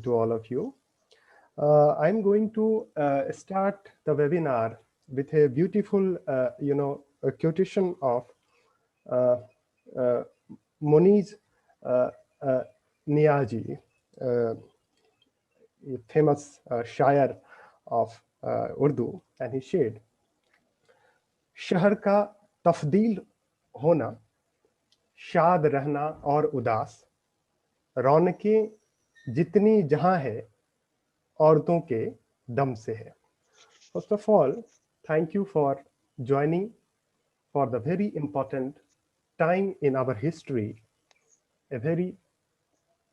afternoon to all of you. I'm going to start the webinar with a beautiful, a quotation of uh, uh, Moniz uh, uh, Niazi, a famous shair of Urdu, and he said, शहर का तफदील होना, शाद रहना और उदास, रौनकें जितनी जहां है औरतों के दम से है. First of all, thank you for joining for the very important time in our history. A very,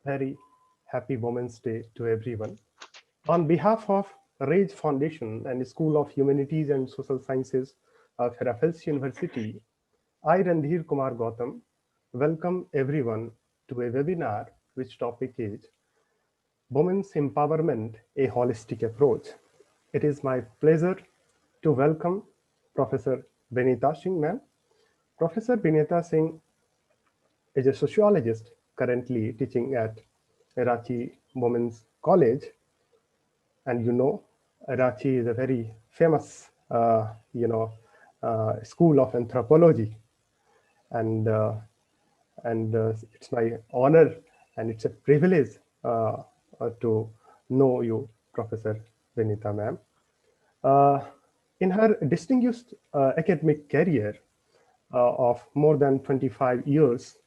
very happy Women's Day to everyone. On behalf of Rage Foundation and School of Humanities and Social Sciences of Raffles University, I, Randhir Kumar Gautam, welcome everyone to a webinar which topic is Women's Empowerment, a Holistic Approach. It is my pleasure to welcome Professor Benita Singh, ma'am. Professor Benita Singh is a sociologist currently teaching at Ranchi Women's College. And you know, Ranchi is a very famous, school of anthropology. And it's my honor and it's a privilege to know you, Professor Benita, ma'am. In her distinguished academic career of more than 25 years,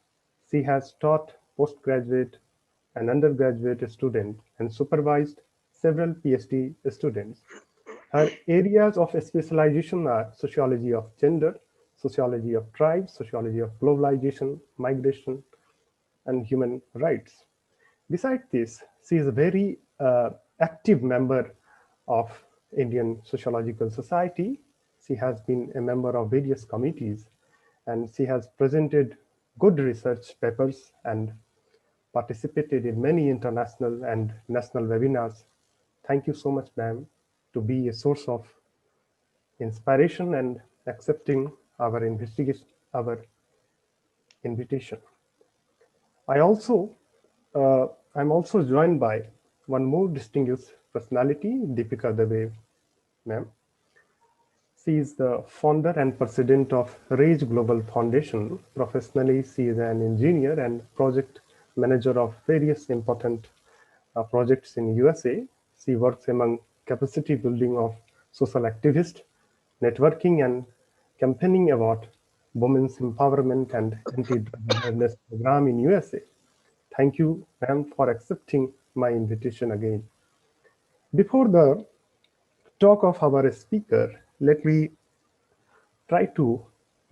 she has taught postgraduate and undergraduate students and supervised several PhD students. Her areas of specialization are sociology of gender, sociology of tribes, sociology of globalization, migration, and human rights. Besides this, she is a very active member of Indian Sociological Society. She has been a member of various committees, and she has presented good research papers and participated in many international and national webinars. Thank you so much, ma'am, to be a source of inspiration and accepting our invitation. I'm also joined by one more distinguished personality, Deepika Dave, ma'am. She is the founder and president of Rage Global Foundation. Professionally, she is an engineer and project manager of various important projects in USA. She works among capacity building of social activists, networking and campaigning about women's empowerment and anti-drug awareness program in USA. Thank you, ma'am, for accepting my invitation again. Before the talk of our speaker, let me try to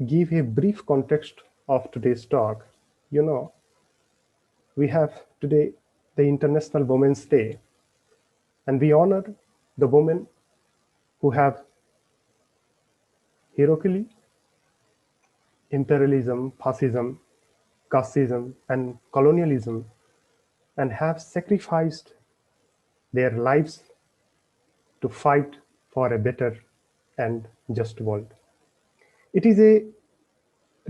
give a brief context of today's talk. You know, we have today the International Women's Day, and we honor the women who have heroically imperialism, fascism, casteism, and colonialism, and have sacrificed their lives to fight for a better and just world. It is a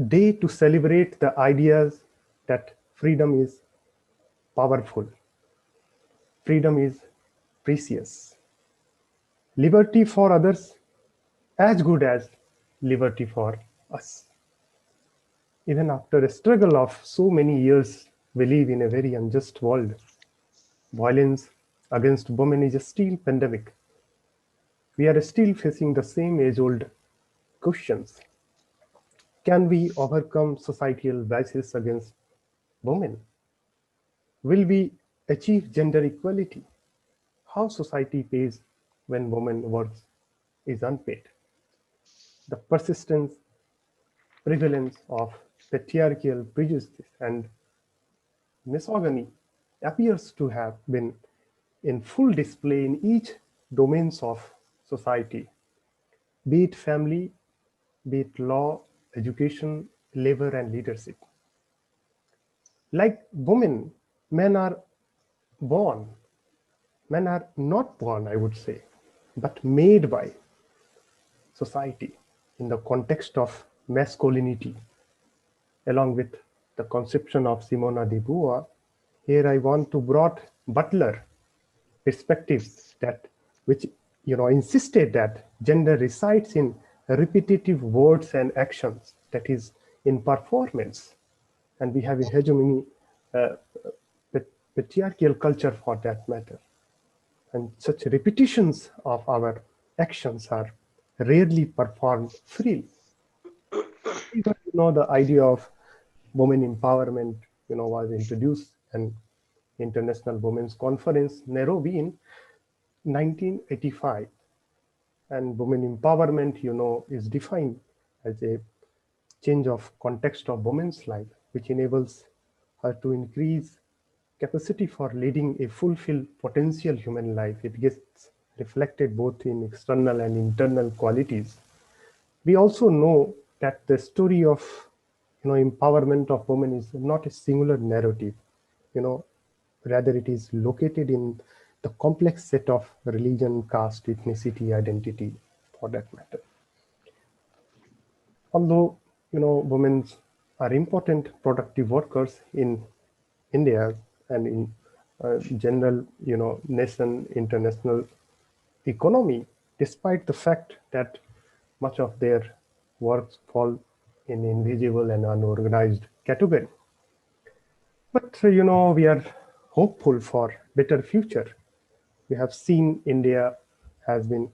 day to celebrate the ideas that freedom is powerful, freedom is precious, liberty for others as good as liberty for us. Even after a struggle of so many years, we live in a very unjust world. Violence against women is still pandemic. We are still facing the same age-old questions. Can we overcome societal biases against women? Will we achieve gender equality? How society pays when women work is unpaid? The persistent prevalence of patriarchal prejudices and misogyny appears to have been in full display in each domains of society, be it family, be it law, education, labor, and leadership. Like women, men are born. Men are not born, I would say, but made by society in the context of masculinity, along with the conception of Simona de Beauvoir. Here I want to brought Butler perspectives that which insisted that gender resides in repetitive words and actions, that is in performance, and we have a hegemony, uh, patriarchal culture for that matter, and such repetitions of our actions are rarely performed freely. Even the idea of women empowerment was introduced and International Women's Conference, Nairobi, in 1985. And women empowerment, is defined as a change of context of women's life, which enables her to increase capacity for leading a fulfilled potential human life. It gets reflected both in external and internal qualities. We also know that the story of empowerment of women is not a singular narrative. you know Rather it is located in the complex set of religion, caste, ethnicity, identity, for that matter. Although women are important productive workers in India and in general nation international economy, despite the fact that much of their works fall in invisible and unorganized category. But we are hopeful for better future. We have seen India has been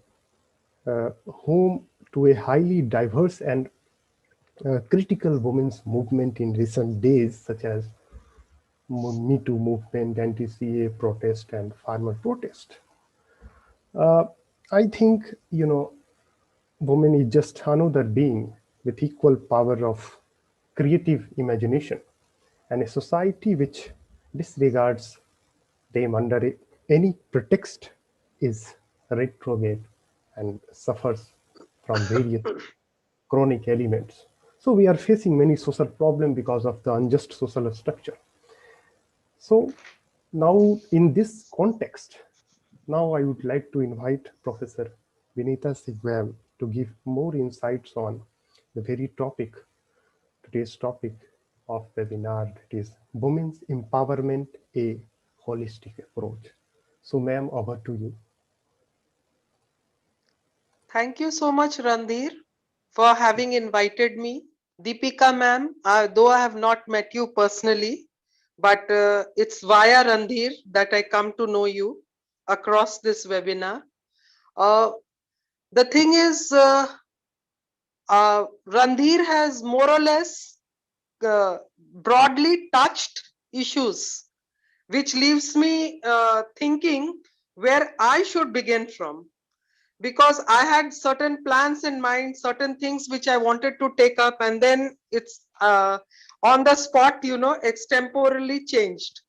home to a highly diverse and critical women's movement in recent days, such as Me Too movement, anti-CA protest, and farmer protest. I think woman is just another being with equal power of creative imagination, and a society which disregards them under any pretext is retrograde and suffers from various chronic elements. So we are facing many social problems because of the unjust social structure. So now in this context, now I would like to invite Professor Vinita Sigwam to give more insights on the very topic, today's topic of webinar, that is Women's Empowerment, a Holistic Approach. So ma'am, over to you. Thank you so much, Randhir, for having invited me. Deepika ma'am, though I have not met you personally, but it's via Randhir that I come to know you across this webinar. The thing is, Randhir has more or less broadly touched issues, which leaves me thinking where I should begin from. Because I had certain plans in mind, certain things which I wanted to take up, and then it's on the spot, extemporally changed.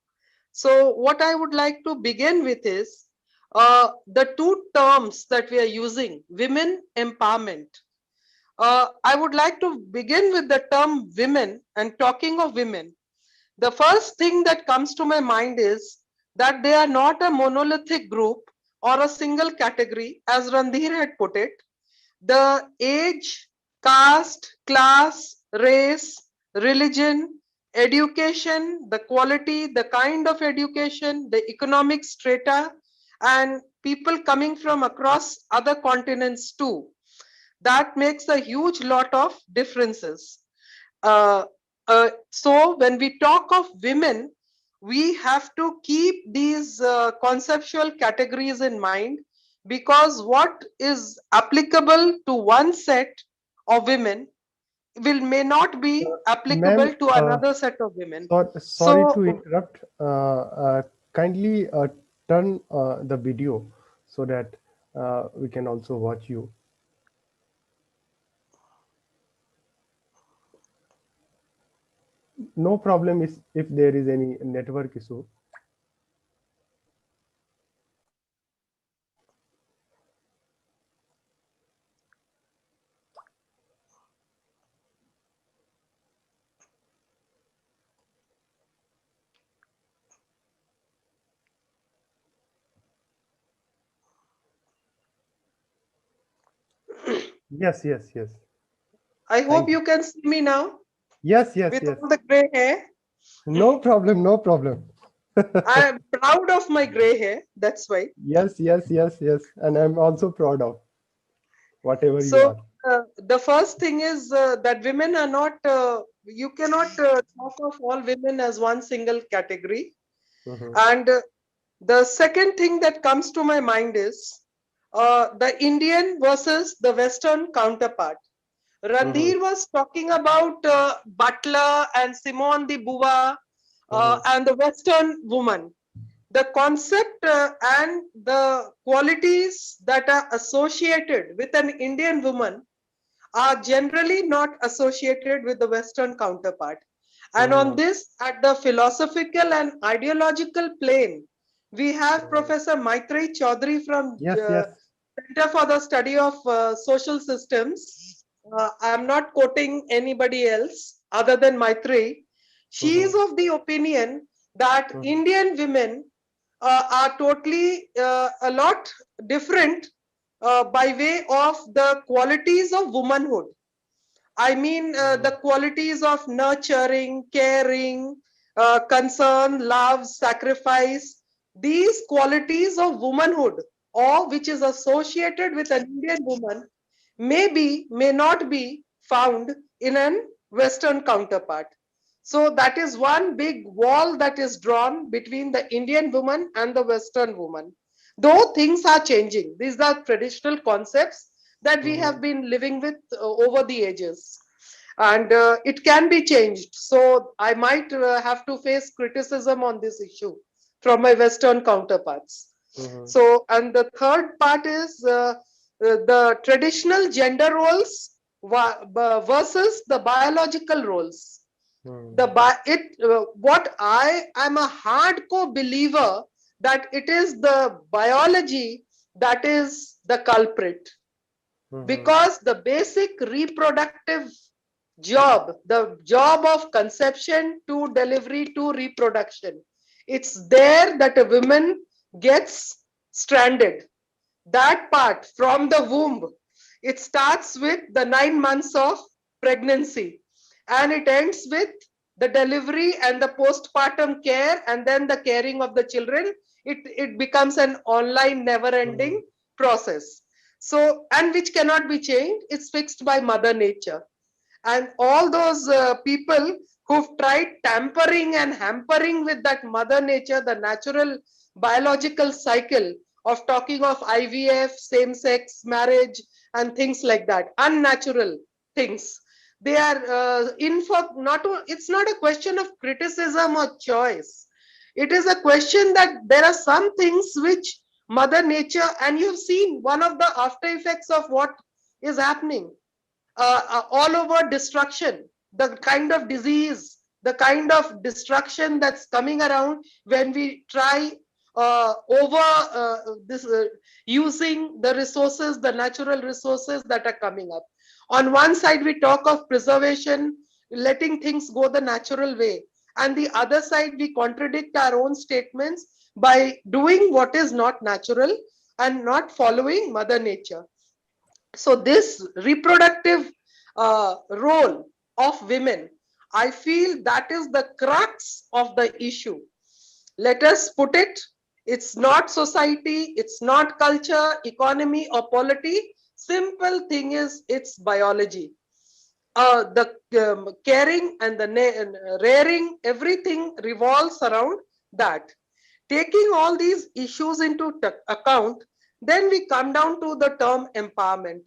So what I would like to begin with is the two terms that we are using, women empowerment. I would like to begin with the term women, and talking of women, the first thing that comes to my mind is that they are not a monolithic group or a single category, as Randhir had put it. The age, caste, class, race, religion, education, the quality, the kind of education, the economic strata, and people coming from across other continents too. That makes a huge lot of differences. So when we talk of women, we have to keep these conceptual categories in mind, because what is applicable to one set of women may not be Ma'am, applicable to another set of women. sorry to So interrupt. Kindly turn the video so that we can also watch you. No problem if there is any network issue. Yes, yes, yes. I hope Thank you. you can see me now Yes, yes, with yes. all the gray hair. No problem, no problem. I'm proud of my gray hair. That's why. Yes, yes, yes, yes. And I'm also proud of whatever you So are. the first thing is that women are not. You cannot talk of all women as one single category. Mhm, And the second thing that comes to my mind is the Indian versus the Western counterpart. mhm, Randhir was talking about Butler and Simone de Beauvoir mhm, and the Western woman. The concept and the qualities that are associated with an Indian woman are generally not associated with the Western counterpart. And on mhm. this, at the philosophical and ideological plane, we have Mhm. Professor Maitreyi Chaudhary from Yes, yes. Center for the Study of Social Systems. I'm not quoting anybody else other than Maitreyi. She Mhm, is of the opinion that mhm, Indian women are totally a lot different by way of the qualities of womanhood. I mean, mhm, the qualities of nurturing, caring, concern, love, sacrifice, these qualities of womanhood, or which is associated with an Indian woman, may not be found in an Western counterpart. So that is one big wall that is drawn between the Indian woman and the Western woman. Though things are changing, these are traditional concepts that we mhm, have been living with over the ages. And it can be changed. So I might have to face criticism on this issue from my Western counterparts. mhm, So, and the third part is the traditional gender roles versus the biological roles. mhm, What I am a hardcore believer that it is the biology that is the culprit, mhm, because the basic reproductive job, the job of conception to delivery to reproduction, it's there that a woman gets stranded. That part from the womb, it starts with the 9 months of pregnancy and it ends with the delivery and the postpartum care and then the caring of the children. It becomes an online never mhm, ending process. So, and which cannot be changed, it's fixed by mother nature. And all those people who've tried tampering and hampering with that mother nature, the natural biological cycle of talking of IVF, same sex marriage, and things like that, unnatural things. They are in for not, it's not a question of criticism or choice. It is a question that there are some things which Mother Nature, and you've seen one of the after effects of what is happening all over destruction, the kind of disease, the kind of destruction that's coming around when we try over this using the resources, the natural resources that are coming up. On one side, we talk of preservation, letting things go the natural way. And the other side, we contradict our own statements by doing what is not natural and not following Mother Nature. So this reproductive role of women, I feel that is the crux of the issue. Let us put it, it's not society, it's not culture, economy or polity. Simple thing is, it's biology. The caring and the rearing, everything revolves around that. Taking all these issues into account, then we come down to the term empowerment.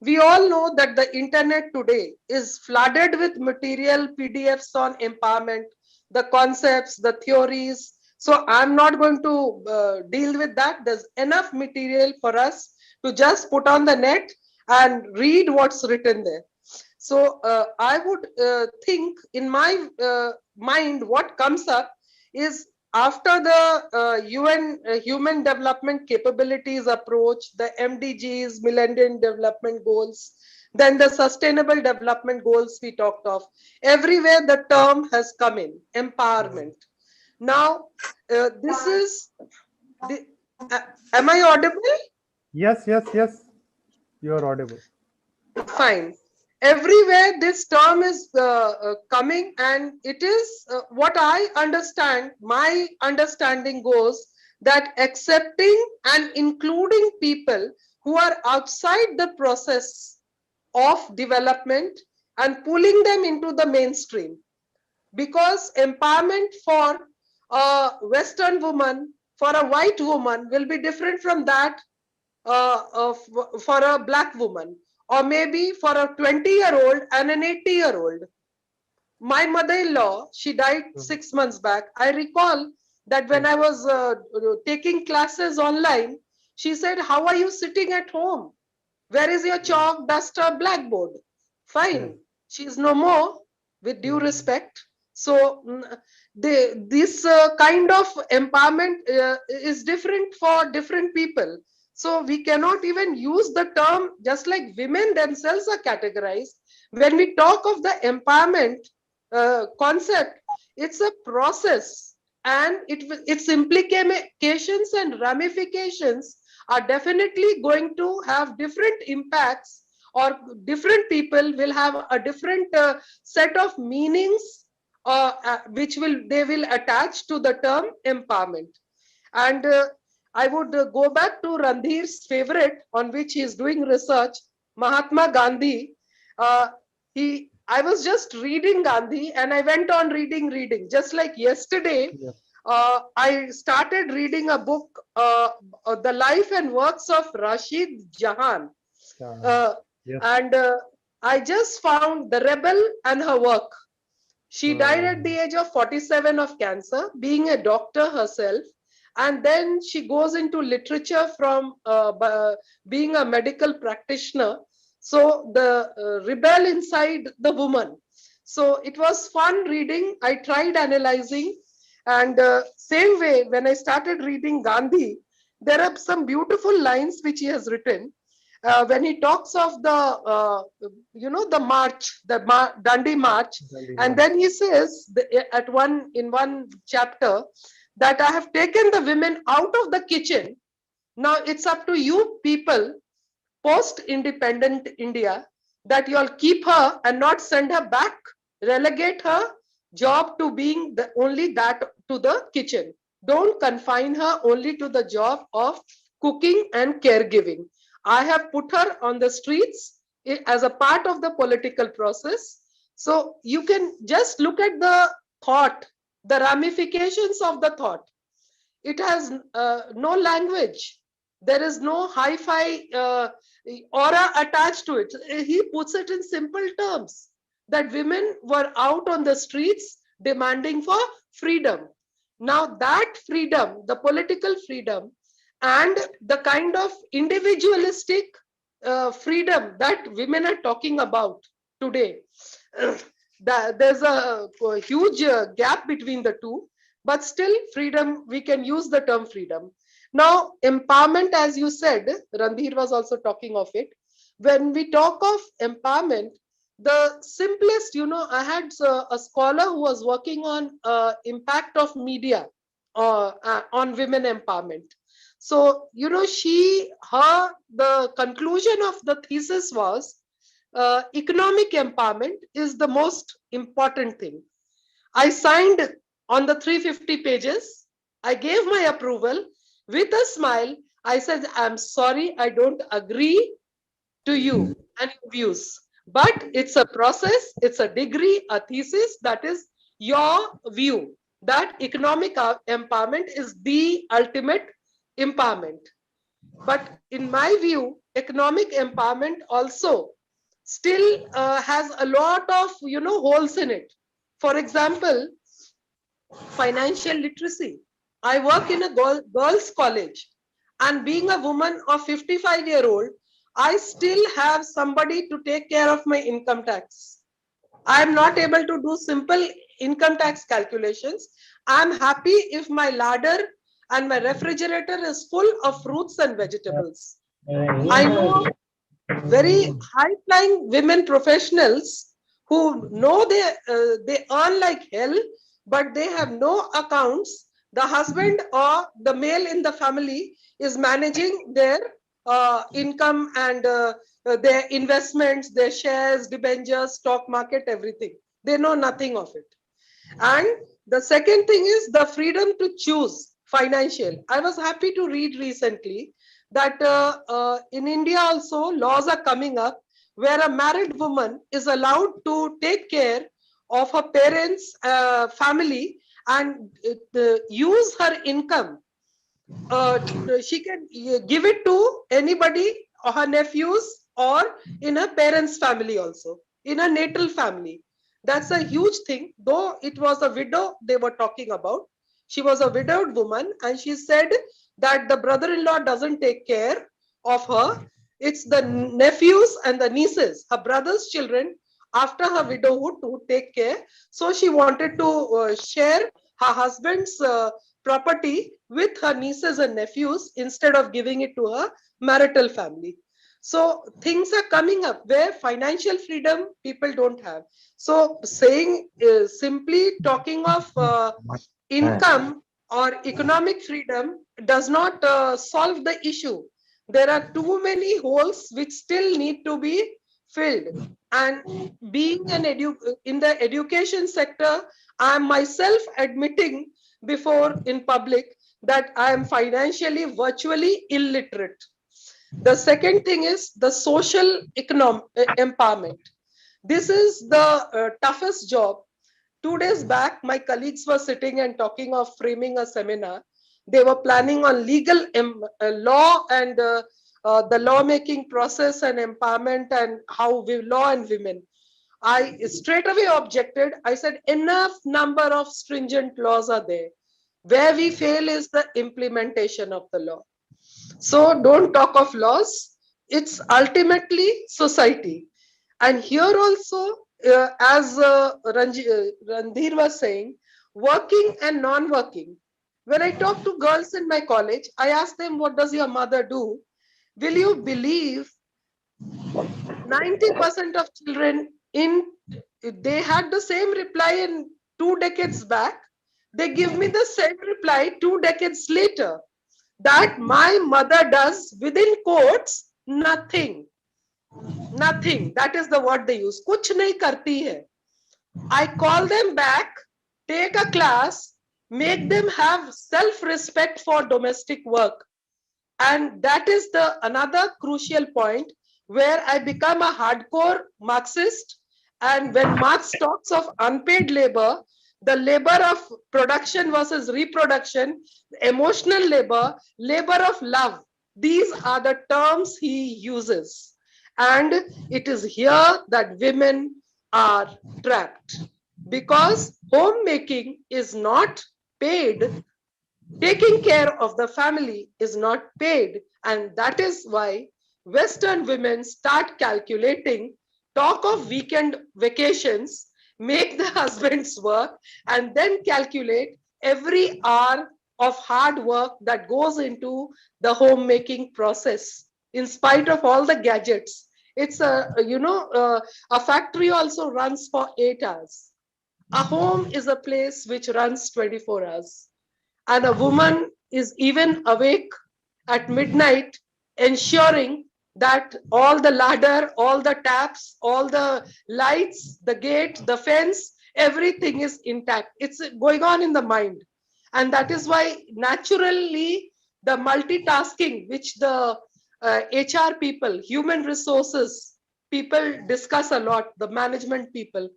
We all know that the internet today is flooded with material PDFs on empowerment, the concepts, the theories. So I'm not going to deal with that. There's enough material for us to just put on the net and read what's written there. So I would think in my mind, what comes up is after the UN Human Development Capabilities approach, the MDGs, Millennium Development Goals, then the Sustainable Development Goals we talked of, everywhere the term has come in, mhm. empowerment. Now, this is, the, uh, am I audible? Yes, yes, yes. You are audible. Fine. Everywhere this term is coming, and it is what I understand, my understanding goes that accepting and including people who are outside the process of development and pulling them into the mainstream, because empowerment for a Western woman, for a white woman, will be different from that for a black woman, or maybe for a 20-year-old and an 80-year-old. My mother-in-law, she died 6 months back. I recall that when I was taking classes online, she said, "How are you sitting at home? Where is your chalk, duster, blackboard?" Fine, she's no more, with due respect. So this kind of empowerment is different for different people. So we cannot even use the term, just like women themselves are categorized. When we talk of the empowerment concept, it's a process, and its implications and ramifications are definitely going to have different impacts, or different people will have a different set of meanings which they will attach to the term empowerment. And I would go back to Randhir's favorite, on which he is doing research, Mahatma Gandhi. uh, I was just reading Gandhi, and I went on reading. Just like yesterday, I started reading a book, The Life and Works of Rashid Jahan. Uh, and I just found The Rebel and her work. She died at the age of 47 of cancer, being a doctor herself. And then she goes into literature from being a medical practitioner. So the rebel inside the woman. So it was fun reading. I tried analyzing. And same way, when I started reading Gandhi, there are some beautiful lines which he has written. When he talks of the march, Dandi March, and then he says in one chapter that I have taken the women out of the kitchen. Now it's up to you people, post-independent India, that you all keep her and not send her back, relegate her job to being only that to the kitchen. Don't confine her only to the job of cooking and caregiving. I have put her on the streets as a part of the political process. So you can just look at the thought, the ramifications of the thought. It has no language. There is no hi-fi aura attached to it. He puts it in simple terms that women were out on the streets demanding for freedom. Now that freedom, the political freedom, and the kind of individualistic freedom that women are talking about today, there's a huge gap between the two. But still, freedom, we can use the term freedom. Now, empowerment, as you said, Randhir was also talking of it. When we talk of empowerment, the simplest, I had a scholar who was working on impact of media on women empowerment. So, the conclusion of the thesis was economic empowerment is the most important thing. I signed on the 350 pages. I gave my approval with a smile. I said, "I'm sorry, I don't agree to you and your views. But it's a process, it's a degree, a thesis. That is your view, that economic empowerment is the ultimate empowerment." But in my view, economic empowerment also still has a lot of holes in it. For example, financial literacy. I work in a girls' college, and being a woman of 55-year-old, I still have somebody to take care of my income tax. I am not able to do simple income tax calculations. I'm happy if my larder and my refrigerator is full of fruits and vegetables. I know very high-flying women professionals who know they earn like hell, but they have no accounts. The husband or the male in the family is managing their income and their investments, their shares, debentures, stock market, everything. They know nothing of it. And the second thing is the freedom to choose financial. I was happy to read recently that in India also laws are coming up where a married woman is allowed to take care of her parents' family and use her income. She can give it to anybody, or her nephews, or in her parents' family also, in her natal family. That's a huge thing. Though it was a widow they were talking about, she was a widowed woman, and she said that the brother-in-law doesn't take care of her. It's the nephews and the nieces, her brother's children, after her widowhood, to take care. So she wanted to share her husband's property with her nieces and nephews instead of giving it to her marital family. So things are coming up where financial freedom people don't have. So saying simply talking of income or economic freedom does not solve the issue. There are too many holes which still need to be filled. And being in the education sector, I am myself admitting before in public that I am financially virtually illiterate. The second thing is the social empowerment. This is the toughest job. 2 days back, my colleagues were sitting and talking of framing a seminar. They were planning on legal law and the lawmaking process and empowerment and how we law and women. I straight away objected. I said, enough number of stringent laws are there. Where we fail is the implementation of the law. So don't talk of laws. It's ultimately society. And here also, as Randhir was saying, working and non-working. When I talk to girls in my college, I ask them, what does your mother do? Will you believe 90% of children they had the same reply in 2 decades back. They give me the same reply 2 decades later, that my mother does, within quotes, nothing. Nothing. That is the word they use. Kuch nahi karti hai. I call them back, take a class, make them have self-respect for domestic work. And that is the another crucial point where I become a hardcore Marxist. And when Marx talks of unpaid labor, the labor of production versus reproduction, emotional labor, labor of love, these are the terms he uses. And it is here that women are trapped because homemaking is not paid. Taking care of the family is not paid, and that is why Western women start calculating, talk of weekend vacations, make the husbands work, and then calculate every hour of hard work that goes into the homemaking process. In spite of all the gadgets, it's a factory also runs for 8 hours. A home is a place which runs 24 hours. And a woman is even awake at midnight, ensuring that all the ladder, all the taps, all the lights, the gate, the fence, everything is intact. It's going on in the mind. And that is why naturally the multitasking, which the HR people, human resources people discuss a lot, the management people,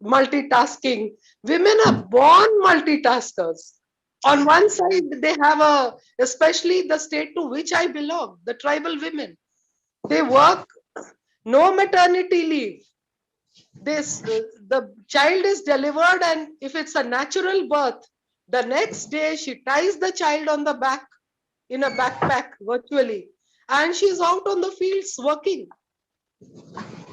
multitasking. Women are born multitaskers. On one side, they have especially the state to which I belong, the tribal women. They work, no maternity leave. The child is delivered, and if it's a natural birth, the next day she ties the child on the back in a backpack virtually, and she's out on the fields working.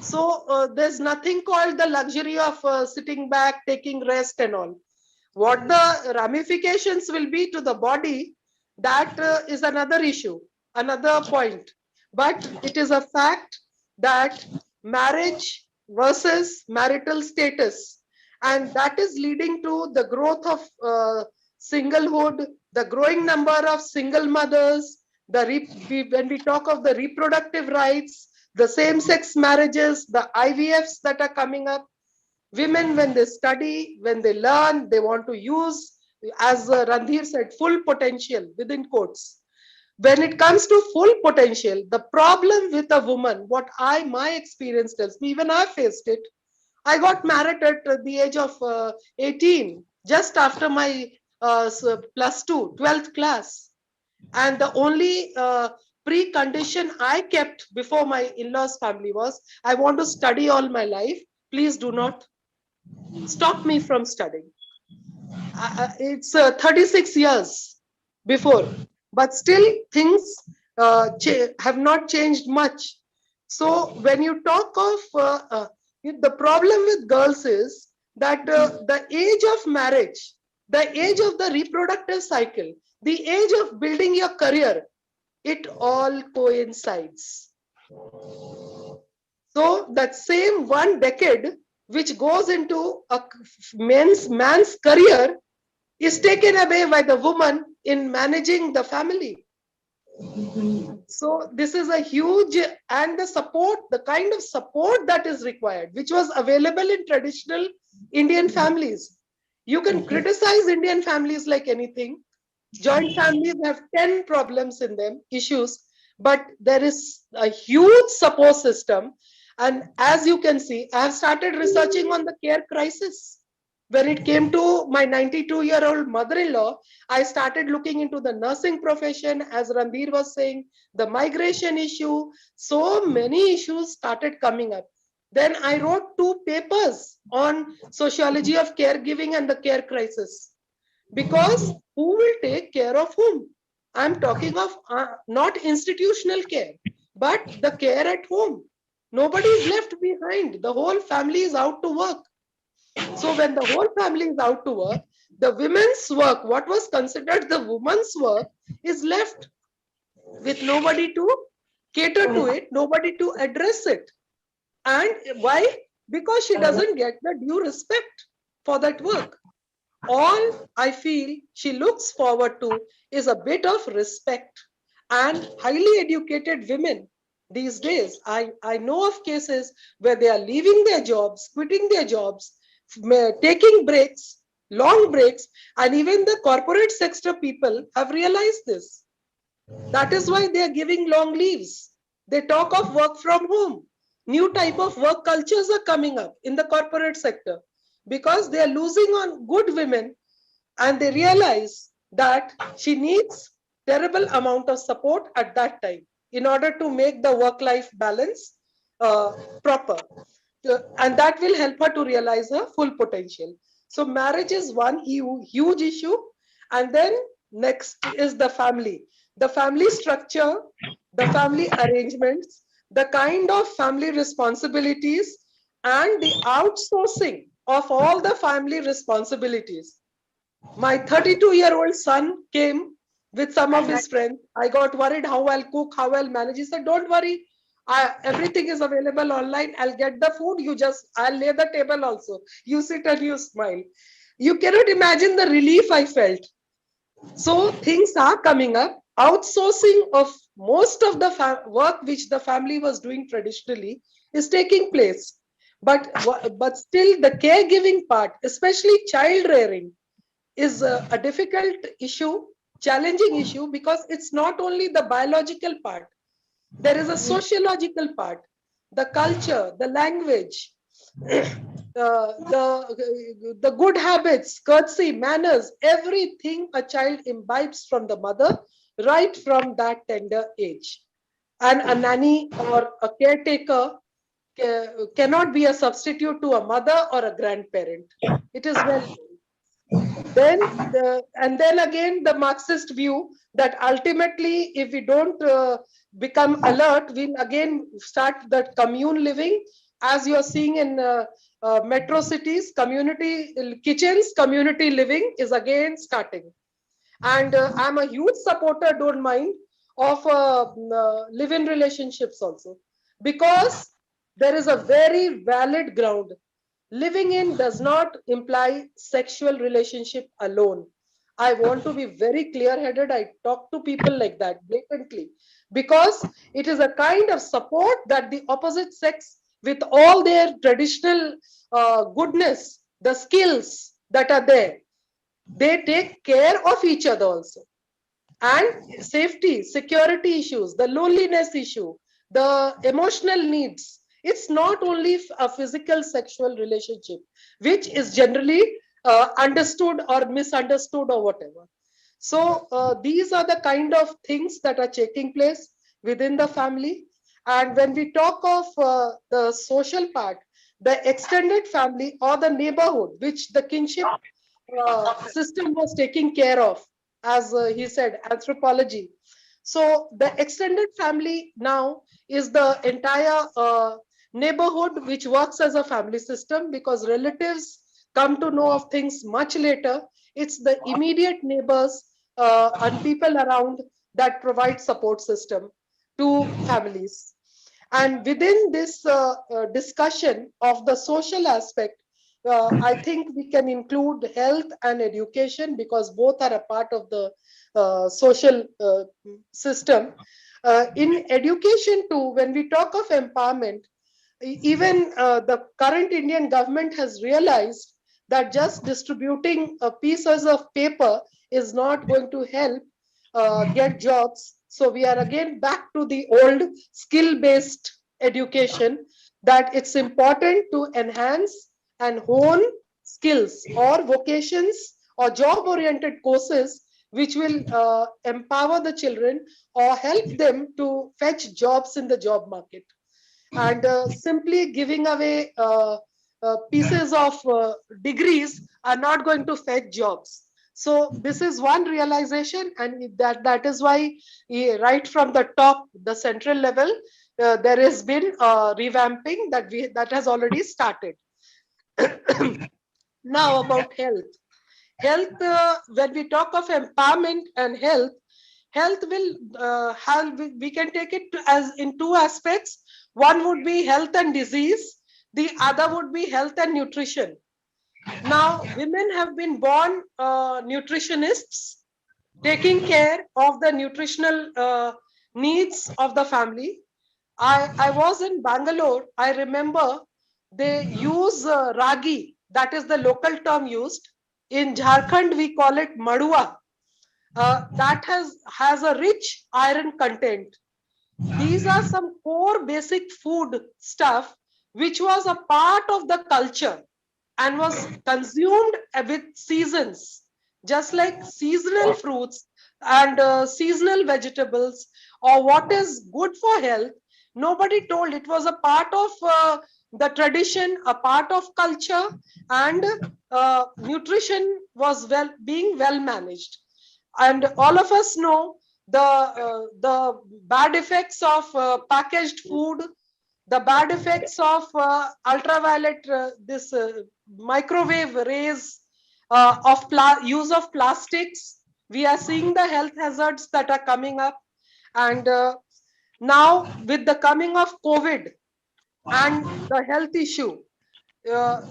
So there's nothing called the luxury of sitting back, taking rest and all. What the ramifications will be to the body, that is another issue, another point. But it is a fact that marriage versus marital status, and that is leading to the growth of singlehood, the growing number of single mothers, When we talk of the reproductive rights, the same-sex marriages, the IVFs that are coming up, women, when they study, when they learn, they want to use, as Randhir said, full potential within quotes. When it comes to full potential, the problem with a woman, what my experience tells me, even I faced it. I got married at the age of 18, just after my plus two, 12th class. And the only precondition I kept before my in-laws family was, I want to study all my life. Please do not stop me from studying. It's 36 years before, but still things have not changed much. So when you talk of the problem with girls is that the age of marriage, the age of the reproductive cycle, the age of building your career, it all coincides. So that same 1 decade which goes into a man's career is taken away by the woman in managing the family. So this is a huge, and the support, the kind of support that is required, which was available in traditional Indian families. You can criticize Indian families like anything. Joint families have 10 problems in them, issues, but there is a huge support system. And as you can see, I have started researching on the care crisis. When it came to my 92-year-old mother-in-law, I started looking into the nursing profession, as Randhir was saying, the migration issue. So many issues started coming up. Then I wrote 2 papers on sociology of caregiving and the care crisis. Because who will take care of whom? I'm talking of not institutional care, but the care at home. Nobody is left behind. The whole family is out to work. So when the whole family is out to work, the women's work, what was considered the woman's work, is left with nobody to cater to it, nobody to address it. And why? Because she doesn't get the due respect for that work. All I feel she looks forward to is a bit of respect. And highly educated women these days, I know of cases where they are leaving their jobs, quitting their jobs, taking breaks, long breaks, and even the corporate sector people have realized this. That is why they are giving long leaves. They talk of work from home. New type of work cultures are coming up in the corporate sector because they are losing on good women, and they realize that she needs terrible amount of support at that time in order to make the work-life balance proper. And that will help her to realize her full potential. So marriage is one huge issue. And then next is the family structure, the family arrangements, the kind of family responsibilities, and the outsourcing of all the family responsibilities. My 32-year-old son came with some of his friends. I got worried how I'll cook, how I'll manage. He said, don't worry. Everything is available online. I'll get the food. I'll lay the table also. You sit and you smile. You cannot imagine the relief I felt. So things are coming up. Outsourcing of most of the work which the family was doing traditionally is taking place. But still the caregiving part, especially child rearing, is a difficult issue, challenging issue, because it's not only the biological part. There is a sociological part, the culture, the language, the good habits, courtesy, manners, everything a child imbibes from the mother right from that tender age. And a nanny or a caretaker cannot be a substitute to a mother or a grandparent. It is well. And then again, the Marxist view that ultimately, if we don't become alert, we'll again start that commune living, as you're seeing in metro cities. Community kitchens, community living is again starting. And I'm a huge supporter, don't mind, of live-in relationships also, because there is a very valid ground. Living in does not imply sexual relationship alone. I want to be very clear headed. I talk to people like that blatantly because it is a kind of support that the opposite sex, with all their traditional goodness, the skills that are there, they take care of each other also. And safety, security issues, the loneliness issue, the emotional needs. It's not only a physical sexual relationship, which is generally understood or misunderstood or whatever. So these are the kind of things that are taking place within the family. And when we talk of the social part, the extended family or the neighborhood, which the kinship system was taking care of, as he said, anthropology. So the extended family now is the entire neighborhood which works as a family system, because relatives come to know of things much later. It's the immediate neighbors and people around that provide support system to families. And within this discussion of the social aspect, I think we can include health and education, because both are a part of the social system. In education too, when we talk of empowerment, even the current Indian government has realized that just distributing pieces of paper is not going to help get jobs. So we are again back to the old skill-based education, that it's important to enhance and hone skills or vocations or job-oriented courses which will empower the children or help them to fetch jobs in the job market. And simply giving away pieces of degrees are not going to fetch jobs. So this is one realization, and that is why right from the top, the central level, there has been revamping that has already started. Now about health. Health, when we talk of empowerment and health, health will have, we can take it as in two aspects. One would be health and disease, the other would be health and nutrition. Now women have been born nutritionists, taking care of the nutritional needs of the family. I was in Bangalore. I remember they use ragi, that is the local term used. In Jharkhand we call it madua. That has a rich iron content. These are some core basic food stuff which was a part of the culture and was consumed with seasons, just like seasonal fruits and seasonal vegetables, or what is good for health. Nobody told. It was a part of the tradition, a part of culture, and nutrition was being well managed. And all of us know the bad effects of packaged food, the bad effects of ultraviolet, this microwave rays, of use of plastics. We are seeing the health hazards that are coming up. And now with the coming of COVID and the health issue, uh,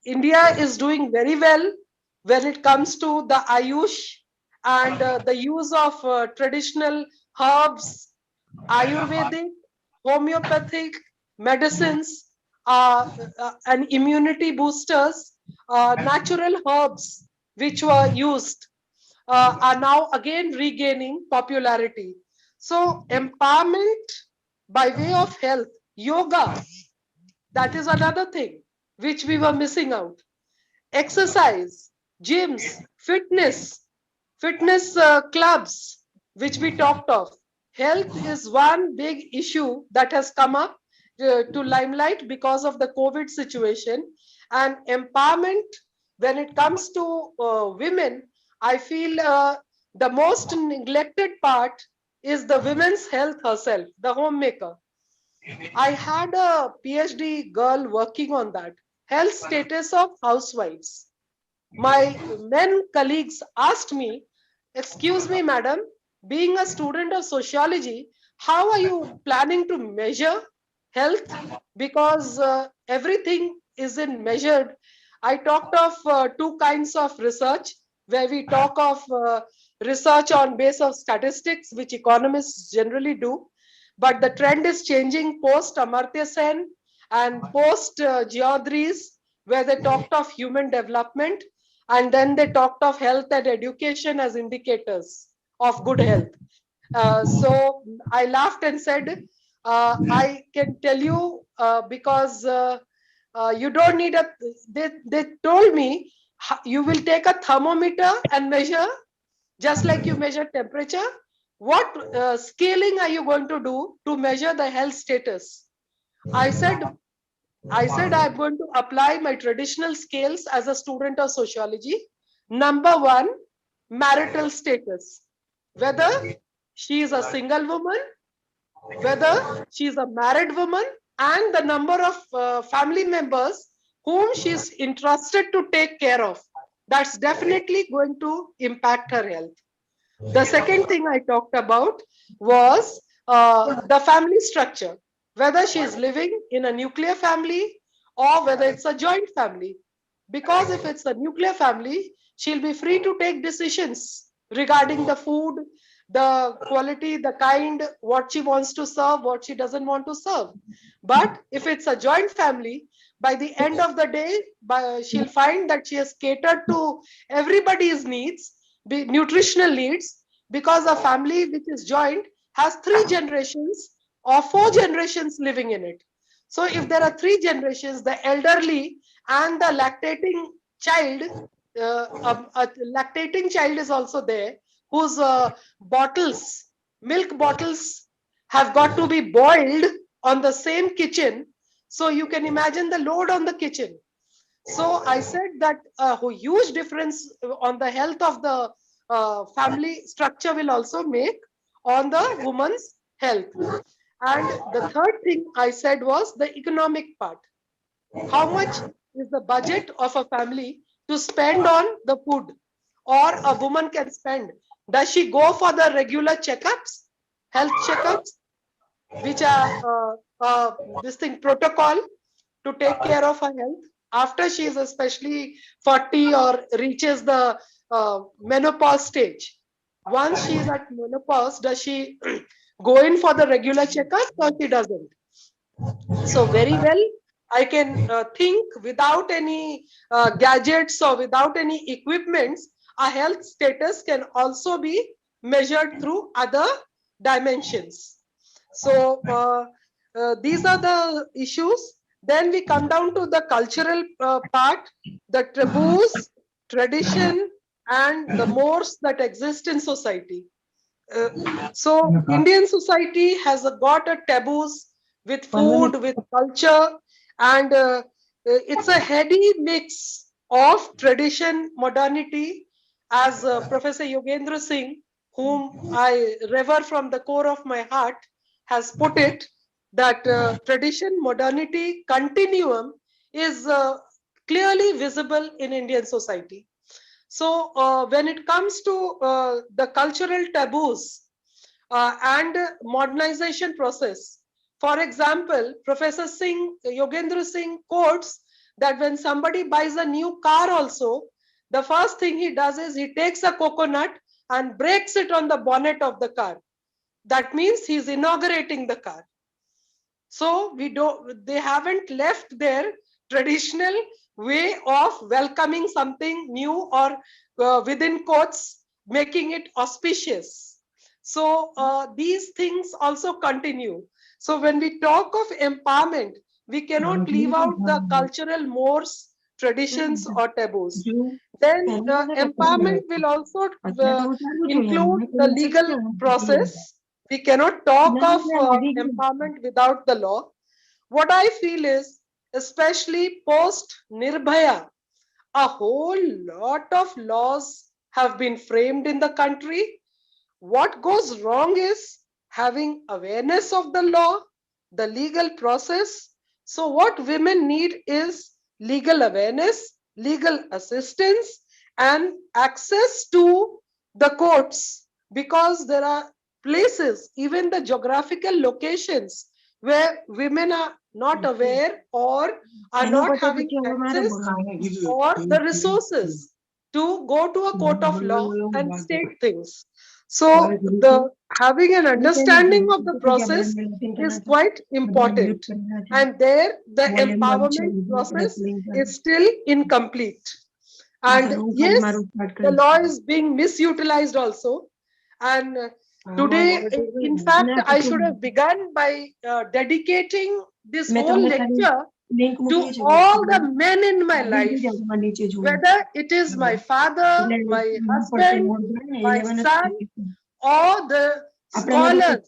India is doing very well when it comes to the Ayush and the use of traditional herbs, Ayurvedic, homeopathic medicines, and immunity boosters, natural herbs which were used are now again regaining popularity. So, empowerment by way of health, yoga, that is another thing which we were missing out. Exercise, gyms, fitness clubs, which we talked of. Health is one big issue that has come up to limelight because of the COVID situation. And empowerment, when it comes to women, I feel the most neglected part is the women's health herself, the homemaker. I had a PhD girl working on that. Health status of housewives. My men colleagues asked me, "Excuse me, madam, being a student of sociology, how are you planning to measure health? Because everything is in measured." I talked of two kinds of research. where we talk of research on base of statistics, which economists generally do. But the trend is changing post Amartya Sen and post Geodries, where they talked of human development, and then they talked of health and education as indicators of good health. So I laughed and said, I can tell you because you don't need a, they told me you will take a thermometer and measure just like you measure temperature. What scaling are you going to do to measure the health status? I said, I'm going to apply my traditional scales as a student of sociology. Number one, marital status. Whether she is a single woman, whether she is a married woman, and the number of family members whom she is entrusted to take care of. That's definitely going to impact her health. The second thing I talked about was the family structure, whether she is living in a nuclear family or whether it's a joint family. Because if it's a nuclear family, she'll be free to take decisions regarding the food, the quality, the kind, what she wants to serve, what she doesn't want to serve. But if it's a joint family, by the end of the day, she'll find that she has catered to everybody's needs, nutritional needs, because a family which is joint has 3 generations or 4 generations living in it. So if there are 3 generations, the elderly and the lactating child, a lactating child is also there, whose bottles, milk bottles, have got to be boiled on the same kitchen. So you can imagine the load on the kitchen. So I said that a huge difference on the health of the family structure will also make on the woman's health. And the third thing I said was the economic part. How much is the budget of a family to spend on the food, or a woman can spend? Does she go for the regular checkups, health checkups, which are this thing protocol to take care of her health after she is especially 40 or reaches the menopause stage? Once she is at menopause, does she go in for the regular checkup or she doesn't? So very well, I can think without any gadgets or without any equipments, a health status can also be measured through other dimensions. So these are the issues. Then we come down to the cultural part, the taboos, tradition, and the mores that exist in society. So Indian society has got a taboos with food, with culture, and it's a heady mix of tradition, modernity, as Professor Yogendra Singh, whom I revere from the core of my heart, has put it, that tradition, modernity continuum is clearly visible in Indian society. So when it comes to the cultural taboos and modernization process, for example, Professor Singh, Yogendra Singh quotes that when somebody buys a new car also, the first thing he does is he takes a coconut and breaks it on the bonnet of the car. That means he's inaugurating the car. So they haven't left their traditional way of welcoming something new, or within quotes, making it auspicious. So these things also continue. So when we talk of empowerment, we cannot leave out the cultural mores, traditions, or taboos. Then empowerment will also include the legal process. We cannot talk of empowerment without the law. What I feel is, especially post Nirbhaya, a whole lot of laws have been framed in the country. What goes wrong is having awareness of the law, the legal process. So what women need is legal awareness, legal assistance, and access to the courts, because there are places, even the geographical locations, where women are not aware or are not having access or the resources. to go to a court of law and Bagus. state things. So Bagus itu. the having an Ini saya nak understanding of the kita kerja process melatih is karena tu. quite Benar important. mute karena tu. And there the Boleh manca empowerment ibu process wrestling kan. is still incomplete. Masa And nung yes, maru start the kali. law is being misutilized also. And today, in fact, Na I tu. should have begun by dedicating this मैं तो whole मैं खाली lecture link to मुझे all the men in my link life, जाऊंगा नीचे जो whether it is my father, my husband, my son, or the scholars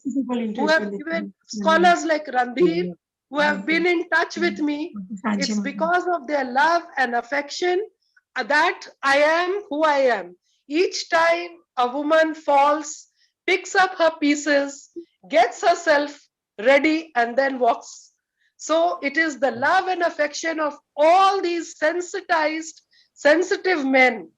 who have given, scholars like Randhir, who have been in touch with me. It's because of their love and affection that I am who I am. Each time a woman falls, picks up her pieces, gets herself ready, and then walks. So it is the love and affection of all these sensitized, sensitive men,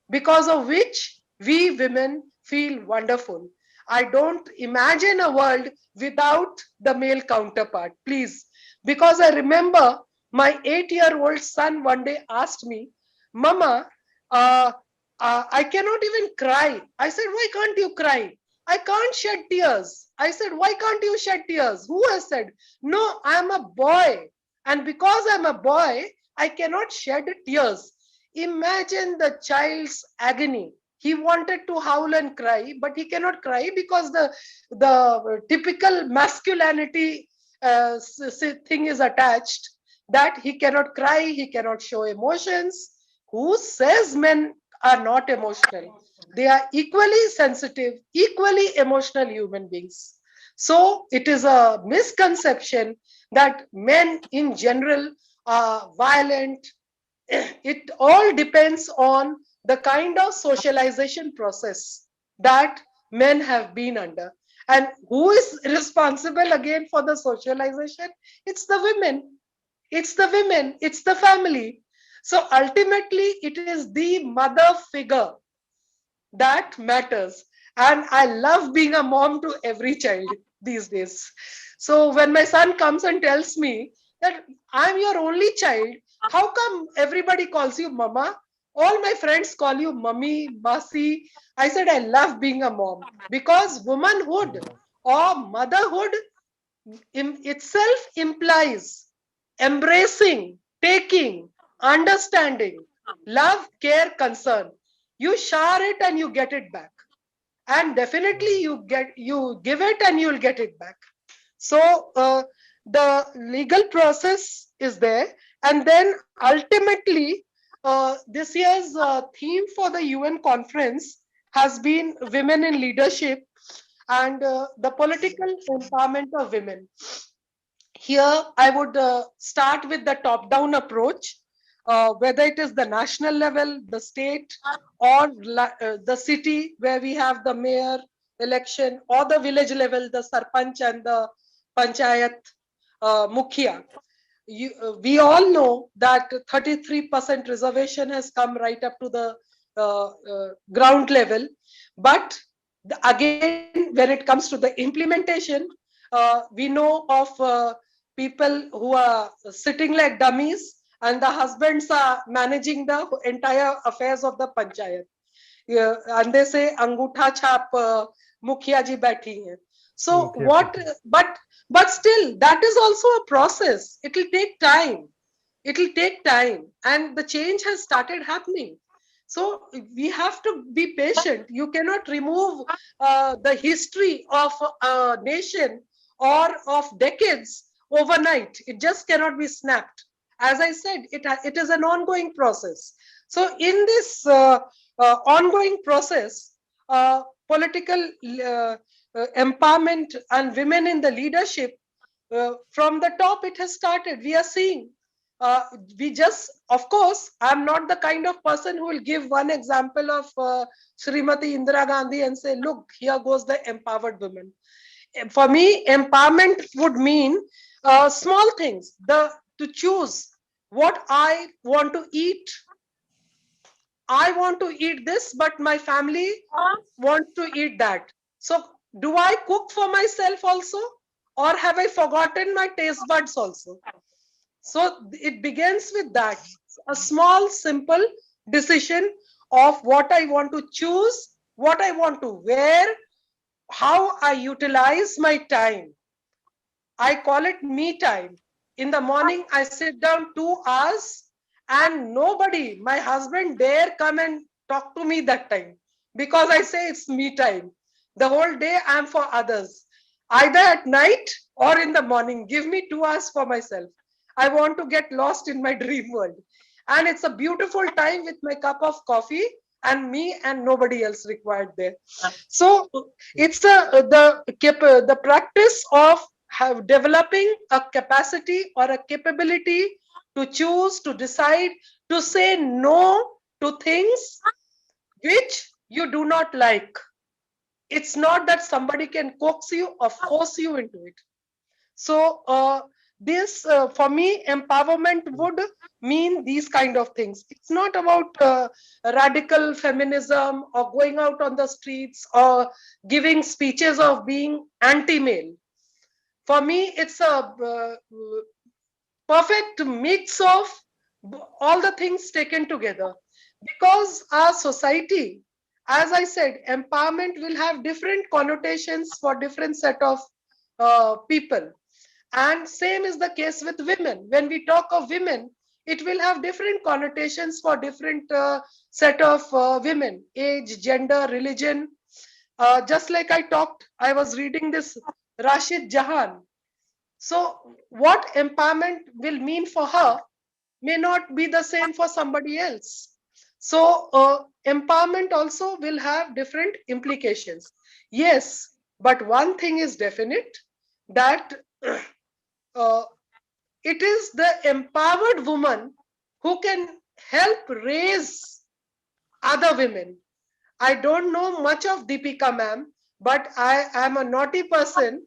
because of which we women feel wonderful. I don't imagine a world without the male counterpart, please. Because I remember my 8-year-old son one day asked me, Mama, uh, I cannot even cry. I said, why can't you cry? I can't shed tears. I said, why can't you shed tears? Who has said? No, I'm a boy. And because I'm a boy, I cannot shed tears. Imagine the child's agony. He wanted to howl and cry, but he cannot cry because the typical masculinity thing is attached, that he cannot cry, he cannot show emotions. Who says men are not emotional? They are equally sensitive, equally emotional human beings. So it is a misconception that men in general are violent. It all depends on the kind of socialization process that men have been under. And who is responsible again for the socialization? It's the women. It's the women. It's the family. So ultimately, it is the mother figure that matters. And I love being a mom to every child these days. So when my son comes and tells me that I'm your only child, how come everybody calls you mama? All my friends call you mummy, masi. I said, I love being a mom because womanhood or motherhood itself implies embracing, taking, understanding, love, care, concern. You shower it and you get it back, and definitely you give it and you'll get it back. So the legal process is there, and then ultimately this year's theme for the UN conference has been women in leadership and the political empowerment of women. Here, I would start with the top down approach, whether it is the national level, the state, or the city where we have the mayor election, or the village level, the sarpanch and the panchayat mukhya. We all know that 33% reservation has come right up to the ground level. But again, when it comes to the implementation, we know of people who are sitting like dummies, and the husbands are managing the entire affairs of the panchayat. Yeah, and they say angutha chap mukhya ji बैठी हैं. So what? But still, that is also a process. It will take time. It will take time, and the change has started happening. So we have to be patient. You cannot remove the history of a nation or of decades overnight. It just cannot be snapped. As I said, it is an ongoing process. So in this ongoing process, political empowerment and women in the leadership, from the top it has started. We are seeing, we just, of course, I'm not the kind of person who will give one example of Srimati Indira Gandhi and say, look, here goes the empowered women. For me, empowerment would mean small things, to choose what I want to eat. I want to eat this, but my family wants to eat that. So do I cook for myself also, or have I forgotten my taste buds also? So it begins with that, a small, simple decision of what I want to choose, what I want to wear, how I utilize my time. I call it me time. In the morning, I sit down 2 hours and nobody, my husband, dare come and talk to me that time because I say it's me time. The whole day I'm for others. Either at night or in the morning, give me 2 hours for myself. I want to get lost in my dream world. And it's a beautiful time with my cup of coffee and me and nobody else required there. So it's the practice of developing a capacity or a capability to choose, to decide, to say no to things which you do not like. It's not that somebody can coax you or force you into it. So this for me, empowerment would mean these kind of things. It's not about radical feminism or going out on the streets or giving speeches of being anti-male. For me, it's a perfect mix of all the things taken together, because our society, as I said, empowerment will have different connotations for different set of people, and same is the case with women. When we talk of women, it will have different connotations for different set of women, age, gender, religion. Just like I was reading this Rashid Jahan. So what empowerment will mean for her may not be the same for somebody else. So empowerment also will have different implications. Yes, but one thing is definite, that uh, it is the empowered woman who can help raise other women. I don't know much of Deepika ma'am, but I am a naughty person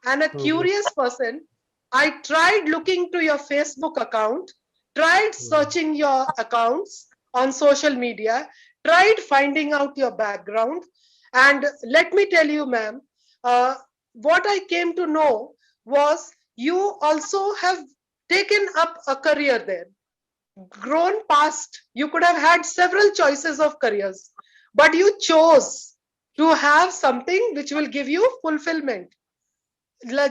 and a Mhm. curious person. I tried looking to your Facebook account, tried Mhm. searching your accounts on social media, tried finding out your background. And let me tell you, ma'am, uh, what I came to know was you also have taken up a career there, grown past. You could have had several choices of careers, but you chose to have something which will give you fulfillment,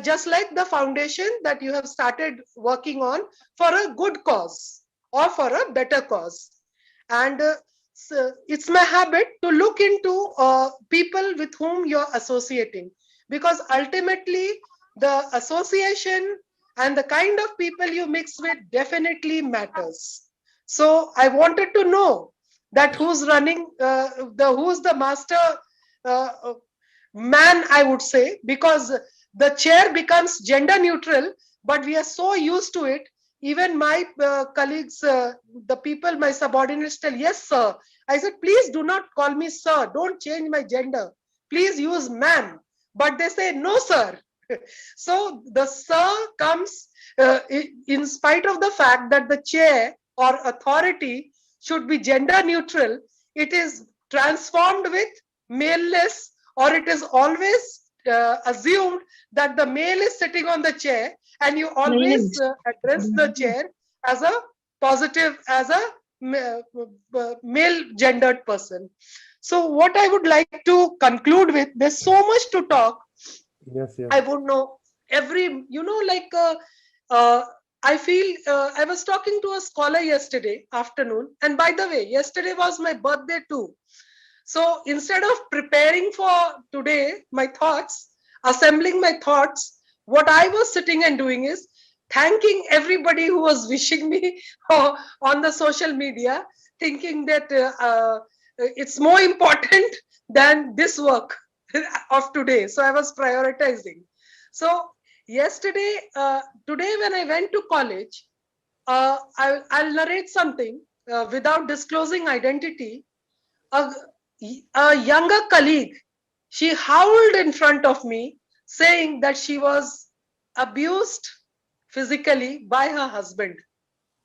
just like the foundation that you have started working on for a good cause or for a better cause. And so it's my habit to look into people with whom you're associating, because ultimately the association and the kind of people you mix with definitely matters. So I wanted to know that who's running the who's the master uh, man, I would say, because the chair becomes gender neutral, but we are so used to it. Even my colleagues, the people, my subordinates tell, yes, sir. I said, please do not call me sir. Don't change my gender. Please use ma'am. But they say, no, sir. So the sir comes in spite of the fact that the chair or authority should be gender neutral, it is transformed with maleness, or it is always assumed that the male is sitting on the chair, and you always address the chair as a positive, as a male gendered person. So what I would like to conclude with, there's so much to talk. Yes, yes. I would know every, like, uh, I feel I was talking to a scholar yesterday afternoon, and by the way, yesterday was my birthday too. So instead of preparing for today, my thoughts, assembling my thoughts, what I was sitting and doing is thanking everybody who was wishing me on the social media, thinking that it's more important than this work of today. So I was prioritizing. So yesterday, today when I went to college, I'll narrate something without disclosing identity. A, a younger colleague, she howled in front of me saying that she was abused physically by her husband.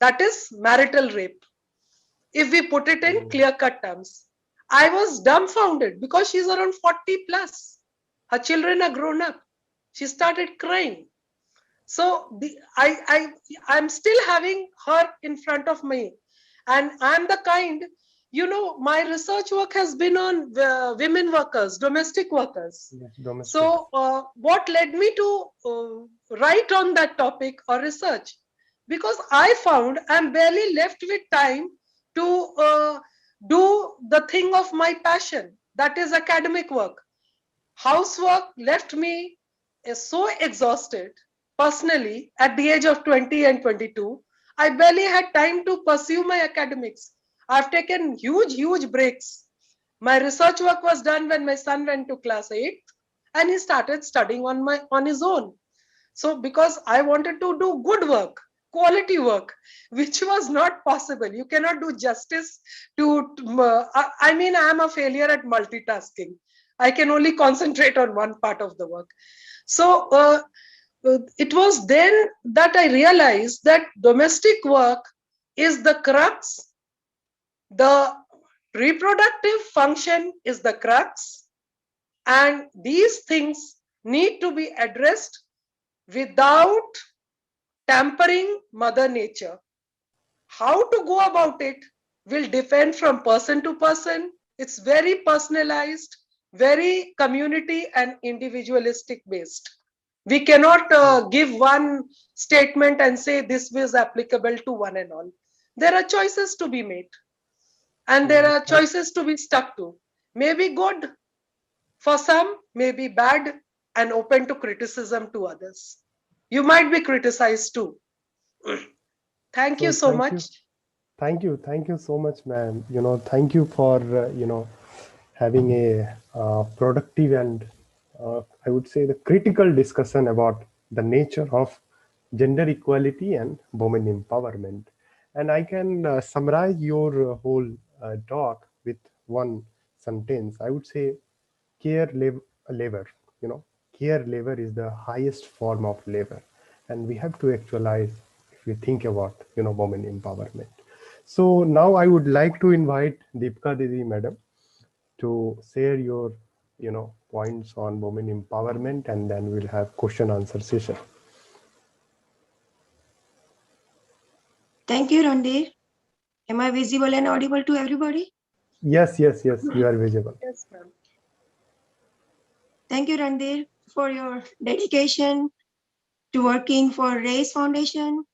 That is marital rape, if we put it in Mhm. clear cut terms. I was dumbfounded because she's around 40 plus. Her children are grown up. She started crying. So I'm still having her in front of me, and I'm the kind. you know, my research work has been on women workers, domestic workers. Yes, domestic. So what led me to write on that topic or research? Because I found I'm barely left with time to do the thing of my passion, that is academic work. Housework left me so exhausted personally at the age of 20 and 22. I barely had time to pursue my academics. I've taken huge breaks. My research work was done when my son went to class 8 and he started studying on his own. So because I wanted to do good work, quality work, which was not possible. You cannot do justice to, I mean, I am a failure at multitasking. I can only concentrate on one part of the work. So it was then that I realized that domestic work is the crux, the reproductive function is the crux, and these things need to be addressed without tampering Mother Nature. How to go about it will depend from person to person. It's very personalized, very community and individualistic based. We cannot give one statement and say this is applicable to one and all. There are choices to be made, and there are choices to be stuck to. Maybe good for some, maybe bad, and open to criticism to others. You might be criticized too. Thank you So so much. thank you so much, ma'am. Thank you for having a productive and I would say the critical discussion about the nature of gender equality and women empowerment. And I can summarize your whole talk with one sentence. I would say labor. Care labor is the highest form of labor, and we have to actualize if we think about women empowerment. So now I would like to invite Deepika Didi, madam, to share your points on women empowerment, and then we'll have question answer session. Thank you, Randir. Am I visible and audible to everybody? Yes, you are visible. Yes, ma'am. Thank you, Randir, for your dedication to working for RAISE Foundation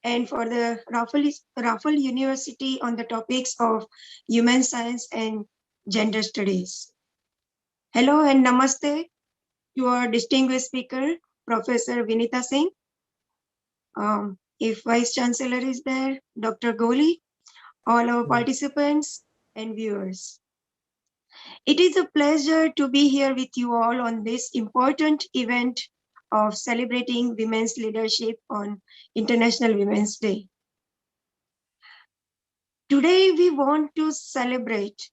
and for the Raffle University on the topics of human science and gender studies. Hello and namaste to our distinguished speaker, Professor Vinita Singh. If Vice Chancellor is there, Dr. Goli, all our participants and viewers. It is a pleasure to be here with you all on this important event of celebrating women's leadership on International Women's Day. Today, we want to celebrate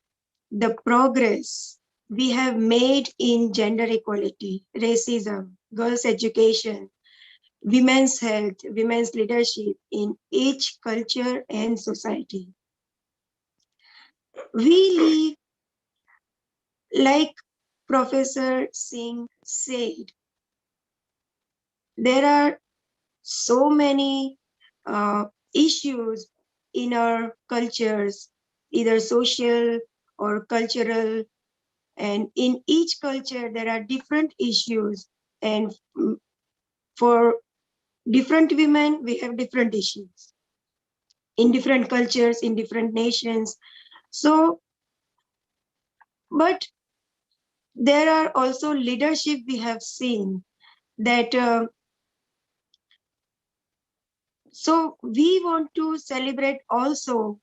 the progress we have made in gender equality, racism, girls' education, women's health, women's leadership in each culture and society. We live, like Professor Singh said, there are so many issues in our cultures, either social or cultural, and in each culture there are different issues, and for different women we have different issues in different cultures, in different nations. So, but there are also leadership we have seen that so we want to celebrate also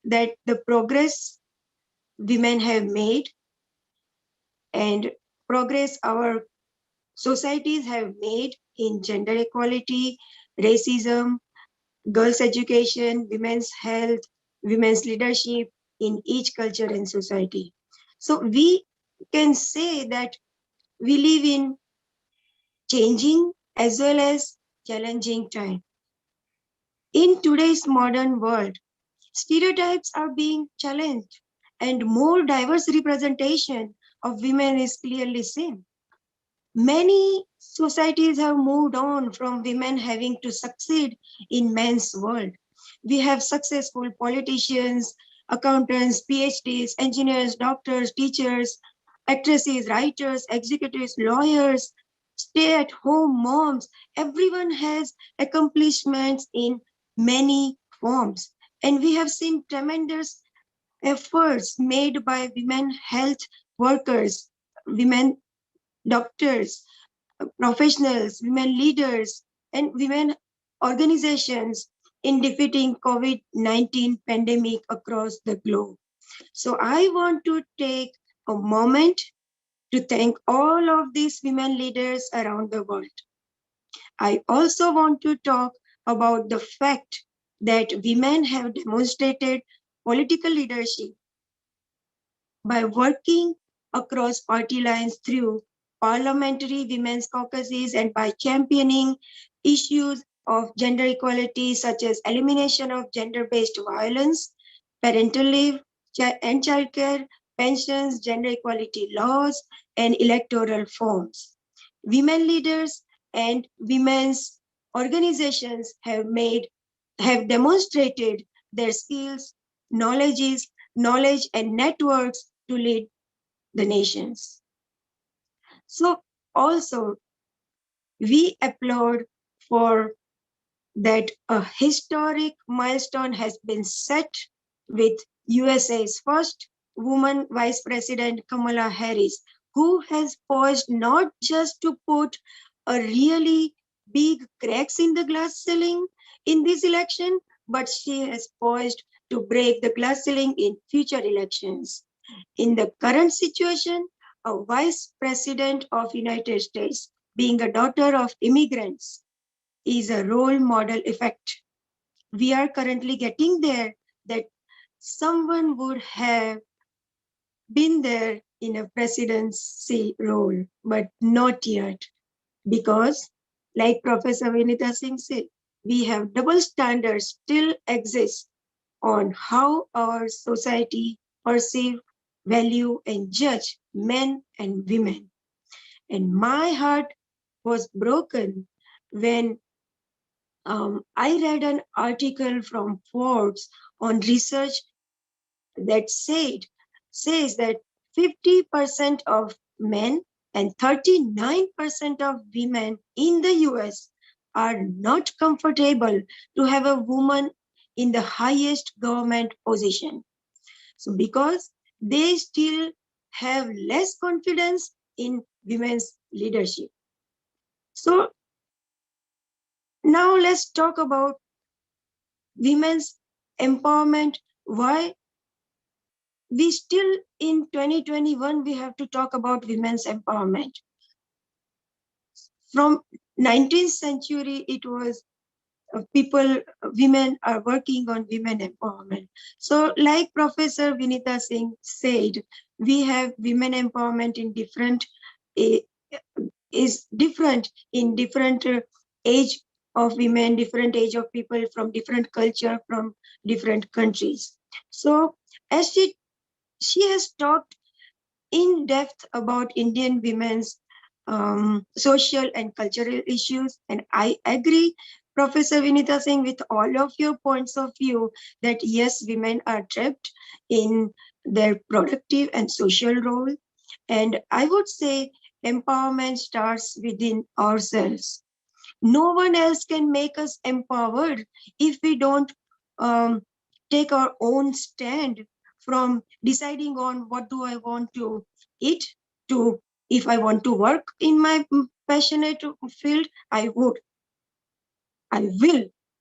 that the progress women have made and progress our societies have made in gender equality, racism, girls' education, women's health, women's leadership in each culture and society. So we can say that we live in changing as well as challenging time. In today's modern world, stereotypes are being challenged and more diverse representation of women is clearly seen. Many societies have moved on from women having to succeed in men's world. We have successful politicians, accountants, PhDs, engineers, doctors, teachers, actresses, writers, executives, lawyers, stay-at-home moms. Everyone has accomplishments in many forms. And we have seen tremendous efforts made by women health workers, women doctors, professionals, women leaders, and women organizations in defeating COVID-19 pandemic across the globe. So I want to take a moment to thank all of these women leaders around the world. I also want to talk about the fact that women have demonstrated political leadership by working across party lines through parliamentary women's caucuses and by championing issues of gender equality such as elimination of gender-based violence, parental leave and childcare, pensions, gender equality laws, and electoral forms. Women leaders and women's organizations have demonstrated their skills, knowledge and networks to lead the nations. So also we applaud for that a historic milestone has been set with USA's first woman Vice President Kamala Harris, who has poised not just to put a really big cracks in the glass ceiling in this election, but she has poised to break the glass ceiling in future elections. In the current situation, a vice president of United States being a daughter of immigrants is a role model effect. We are currently getting there that someone would have been there in a presidency role, but not yet, because like Professor Vinita Singh said, we have double standards still exist on how our society perceive, value, and judge men and women. And my heart was broken when I read an article from Forbes on research that says that 50% of men and 39% of women in the US are not comfortable to have a woman in the highest government position. So because they still have less confidence in women's leadership. So now let's talk about women's empowerment. Why we still in 2021 we have to talk about women's empowerment. From 19th century it was women are working on women empowerment. So like Professor Vinita Singh said, we have women empowerment in different is different in different age of women, different age of people from different culture, from different countries. So as she has talked in depth about Indian women's social and cultural issues. And I agree, Professor Vinita Singh, with all of your points of view that yes, women are trapped in their productive and social role. And I would say empowerment starts within ourselves. No one else can make us empowered if we don't take our own stand, from deciding on what do I want to eat to if I want to work in my passionate field, I will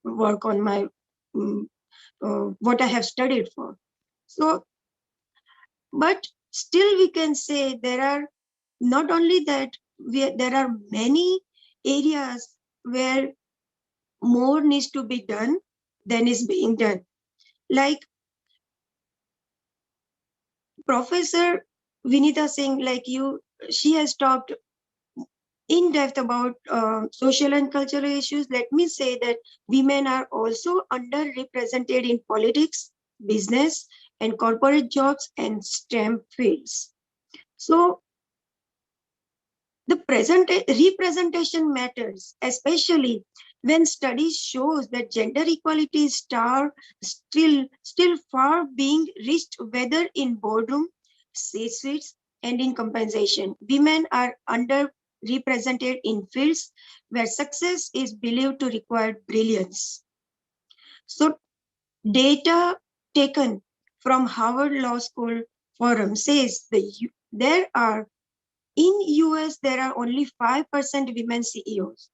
work on my what I have studied for. So, but still we can say there are not only that, there are many areas where more needs to be done than is being done. Like Professor Vinita Singh, she has talked in depth about social and cultural issues. Let me say that women are also underrepresented in politics, business, and corporate jobs and STEM fields. So the present representation matters, especially when studies shows that gender equality is still far being reached, whether in boardroom, C-suites, and in compensation. Women are underrepresented in fields where success is believed to require brilliance. So data taken from Harvard Law School Forum says there are in US there are only 5% women CEOs,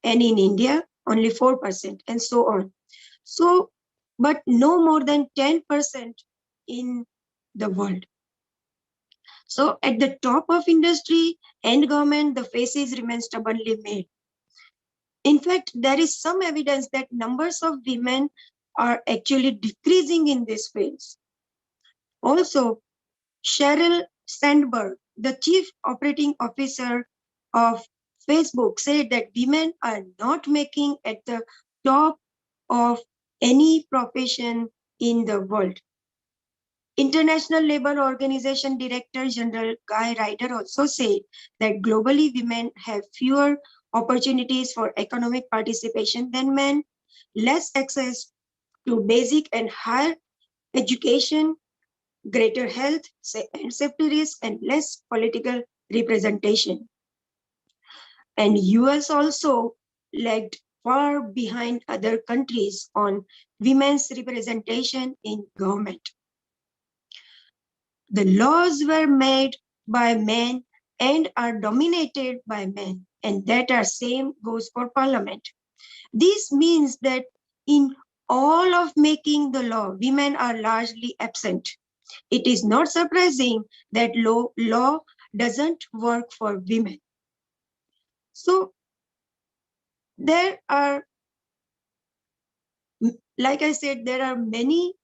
and in India only 4%, and so on. So, but no more than 10% in the world. So at the top of industry and government, the faces remain stubbornly made. In fact, there is some evidence that numbers of women are actually decreasing in these fields. Also, Sheryl Sandberg, the chief operating officer of Facebook, said that women are not making at the top of any profession in the world. International Labour Organization Director General Guy Ryder also said that globally women have fewer opportunities for economic participation than men, less access to basic and higher education, greater health and safety risks, and less political representation. And US also lagged far behind other countries on women's representation in government. The laws were made by men and are dominated by men, and that are same goes for parliament. This means that in all of making the law, women are largely absent. It is not surprising that law doesn't work for women. So there are, like I said, there are many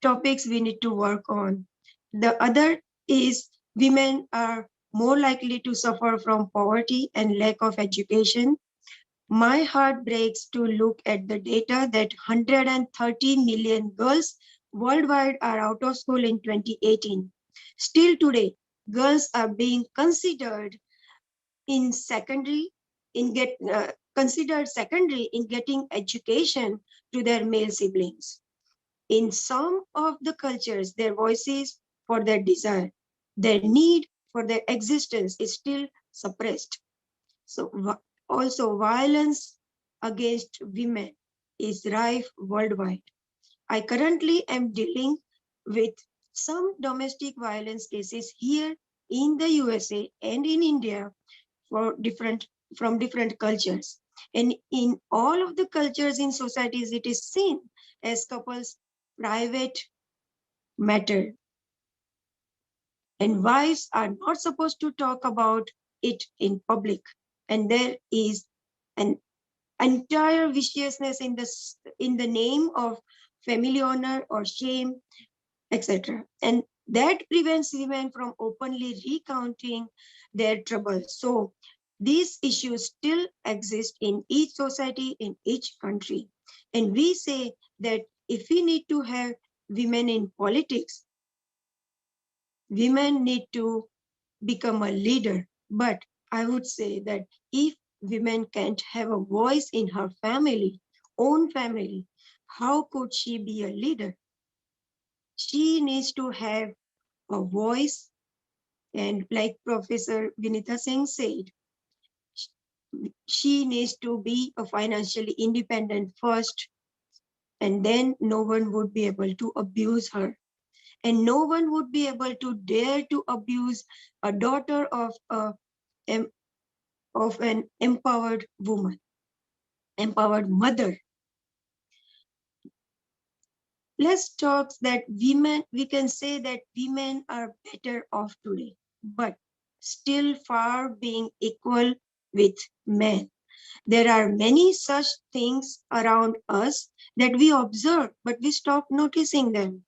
topics we need to work on. The other is women are more likely to suffer from poverty and lack of education. My heart breaks to look at the data that 130 million girls worldwide are out of school in 2018. Still today, girls are being considered in secondary considered secondary in getting education to their male siblings. In some of the cultures, their voices for their desire, their need for their existence is still suppressed. So also violence against women is rife worldwide. I currently am dealing with some domestic violence cases here in the USA and in India from different cultures. And in all of the cultures in societies, it is seen as couples' private matter. And wives are not supposed to talk about it in public. And there is an entire viciousness in the name of family honor or shame, etc. And that prevents women from openly recounting their troubles. So these issues still exist in each society, in each country. And we say that if we need to have women in politics, women need to become a leader. But I would say that if women can't have a voice in her own family, how could she be a leader? She needs to have a voice, and like Professor Vinita Singh said, she needs to be a financially independent first, and then no one would be able to abuse her. And no one would be able to dare to abuse a daughter of an empowered woman, empowered mother. Let's talk that we can say that women are better off today, but still far being equal with men. There are many such things around us that we observe, but we stop noticing them.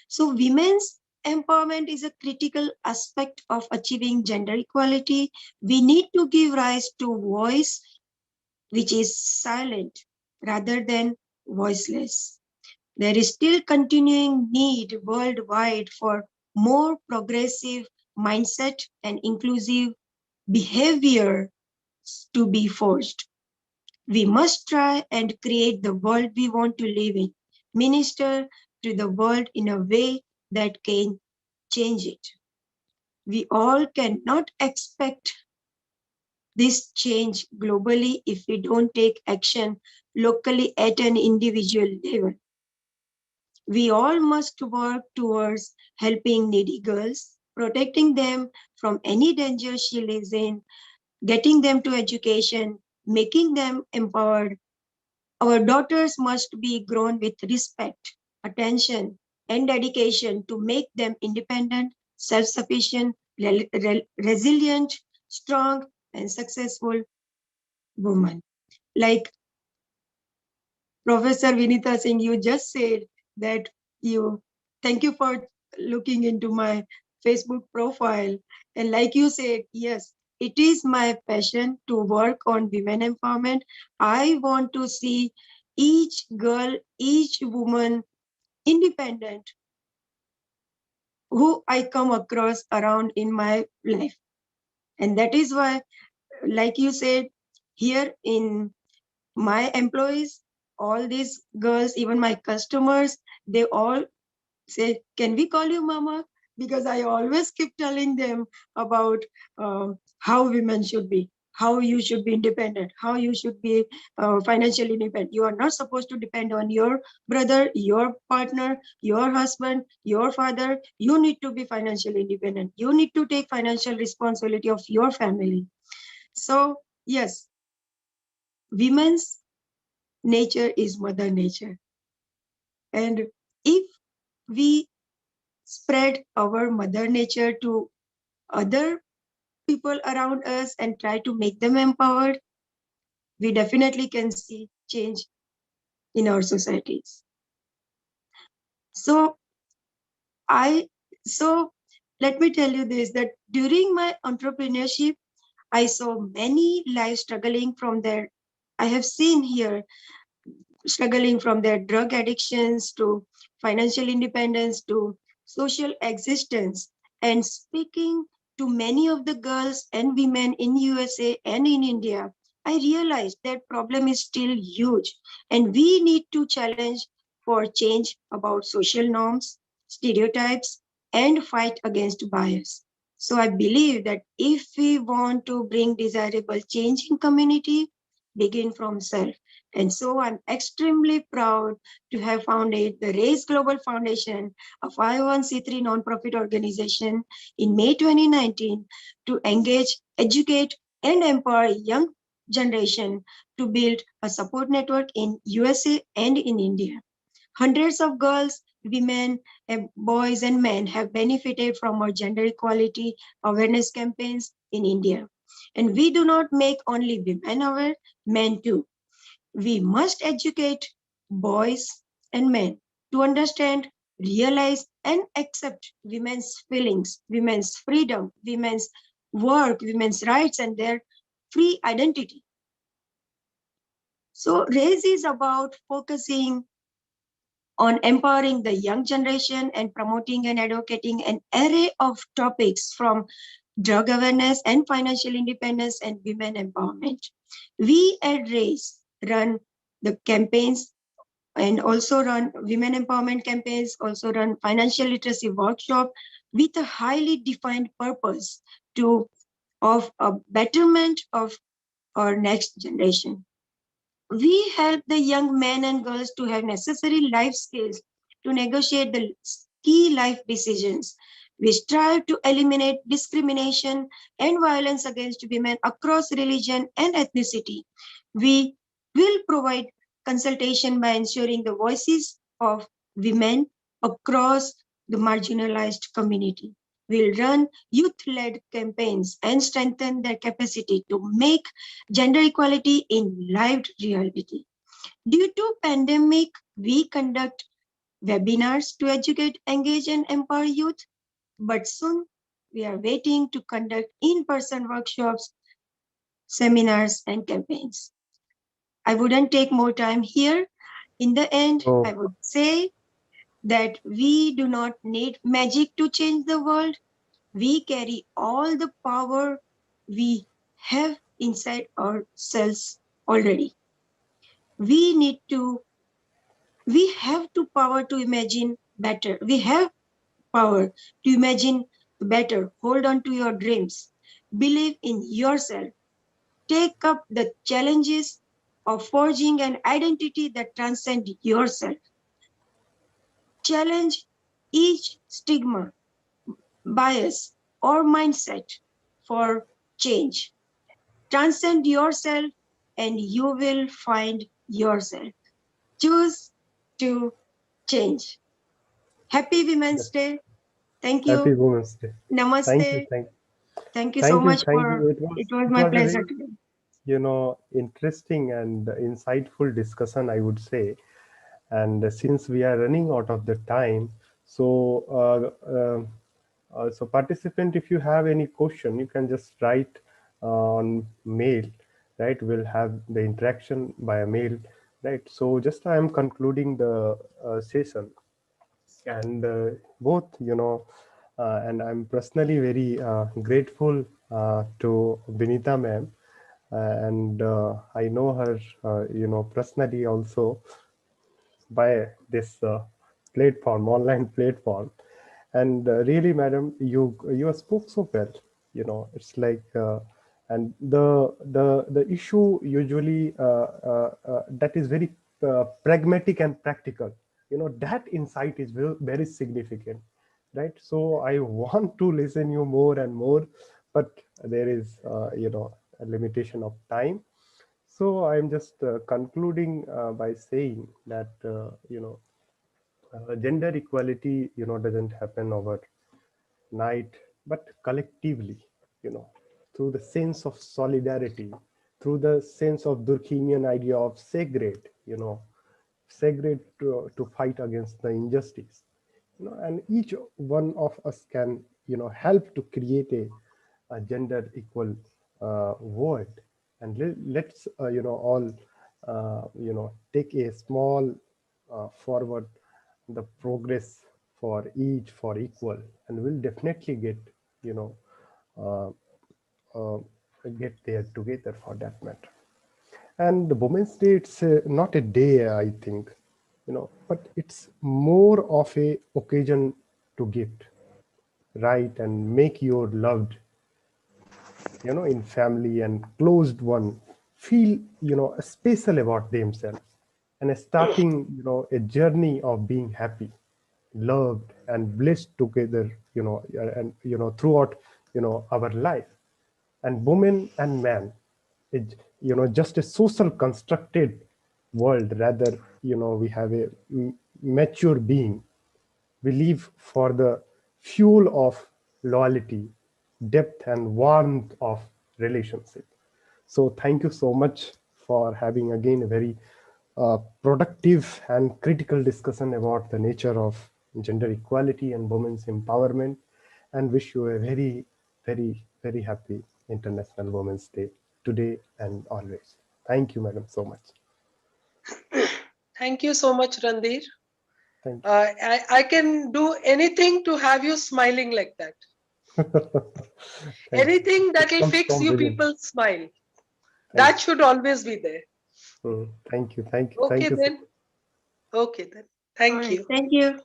So women's empowerment is a critical aspect of achieving gender equality. We need to give rise to voice which is silent rather than voiceless. There is still continuing need worldwide for more progressive mindset and inclusive behavior to be forged. We must try and create the world we want to live in, minister to the world in a way that can change it. We all cannot expect this change globally if we don't take action locally at an individual level. We all must work towards helping needy girls, protecting them from any danger she lives in, getting them to education, making them empowered. Our daughters must be grown with respect, attention, and dedication to make them independent, self sufficient, resilient, strong, and successful women. Like Professor Vinita Singh, you just said that you thank you for looking into my Facebook profile. And like you said, yes, it is my passion to work on women empowerment. I want to see each girl, each woman independent who I come across around in my life. And that is why, like you said, here in my employees, all these girls, even my customers, they all say, "Can we call you Mama?" Because I always keep telling them about how women should be, how you should be independent, how you should be financially independent. You are not supposed to depend on your brother, your partner, your husband, your father. You need to be financially independent. You need to take financial responsibility of your family. So, yes, women's nature is mother nature. And if we spread our mother nature to other people around us and try to make them empowered, we definitely can see change in our societies. So I so let me tell you this, that during my entrepreneurship, I saw many lives struggling from their, I have seen here struggling from their drug addictions to financial independence to social existence. And speaking to many of the girls and women in USA and in India, I realized that problem is still huge and we need to challenge for change about social norms, stereotypes, and fight against bias. So I believe that if we want to bring desirable change in community, begin from self. And so I'm extremely proud to have founded the Raise Global Foundation, a 501c3 nonprofit organization in May 2019 to engage, educate, and empower young generation to build a support network in USA and in India. Hundreds of girls, women, boys, and men have benefited from our gender equality awareness campaigns in India. And we do not make only women aware, men too. We must educate boys and men to understand, realize, and accept women's feelings, women's freedom, women's work, women's rights, and their free identity. So, RAISE is about focusing on empowering the young generation and promoting and advocating an array of topics from drug awareness and financial independence and women empowerment. We at RAISE run the campaigns and also run women empowerment campaigns, also run financial literacy workshop with a highly defined purpose to of a betterment of our next generation. We help the young men and girls to have necessary life skills to negotiate the key life decisions. We strive to eliminate discrimination and violence against women across religion and ethnicity. We will provide consultation by ensuring the voices of women across the marginalized community. We'll run youth-led campaigns and strengthen their capacity to make gender equality in lived reality. Due to pandemic, we conduct webinars to educate, engage, and empower youth. But soon we are waiting to conduct in-person workshops, seminars, and campaigns. I wouldn't take more time here. In the end, I So, would say that we do not need magic to change the world. We carry all the power we have inside ourselves already. we have to power to imagine better. We have power to imagine better. Hold on to your dreams. Believe in yourself. Take up the challenges of forging an identity that transcends yourself. Challenge each stigma, bias, or mindset for change. Transcend yourself and you will find yourself. Choose to change. Happy Women's Day. Thank Happy you. Women's Day. Thank you. Namaste. Thank you so Thank you. much Thank for you. it was It my was a pleasure very, today. interesting and insightful discussion, I would say. And since we are running out of the time, so so participant, if you have any question, you can just write on mail, right? We'll have the interaction via mail, right? So just I am concluding the session, and both, and I'm personally very grateful to Vinita ma'am, and I know her, personally also by this platform, online platform. And really, madam, you spoke so well. It's like, and the issue usually that is very pragmatic and practical. That insight is very, very significant, right? So I want to listen you more and more, but there is a limitation of time. So I'm just concluding by saying that gender equality doesn't happen overnight, but collectively, you know, through the sense of solidarity, through the sense of Durkheimian idea of sacred, sacred to fight against the injustice. And each one of us can help to create a gender equal world. And let's all take a small forward the progress for each for equal, and we'll definitely get you know uh, uh, get there together for that matter. And the Women's Day, it's not a day, I think, but it's more of a occasion to gift, right, and make your loved, in family and closed one feel, special about themselves, and starting, a journey of being happy, loved, and blessed together, and throughout, our life. And woman and man is, just a social constructed world. Rather, we have a mature being. We live for the fuel of loyalty, depth, and warmth of relationship. So thank you so much for having again a very productive and critical discussion about the nature of gender equality and women's empowerment, and wish you a very, very, very happy International Women's Day today and always. Thank you, madam, so much. Thank you so much, Randir. Thank I can do anything to have you smiling like that. you. Thank you. Anything It that will comes fix from you within. people smile. Thank That should always be there. you. Thank you. Thank you. Okay Thank you so then. much. Okay then. All Thank right. you. Thank you.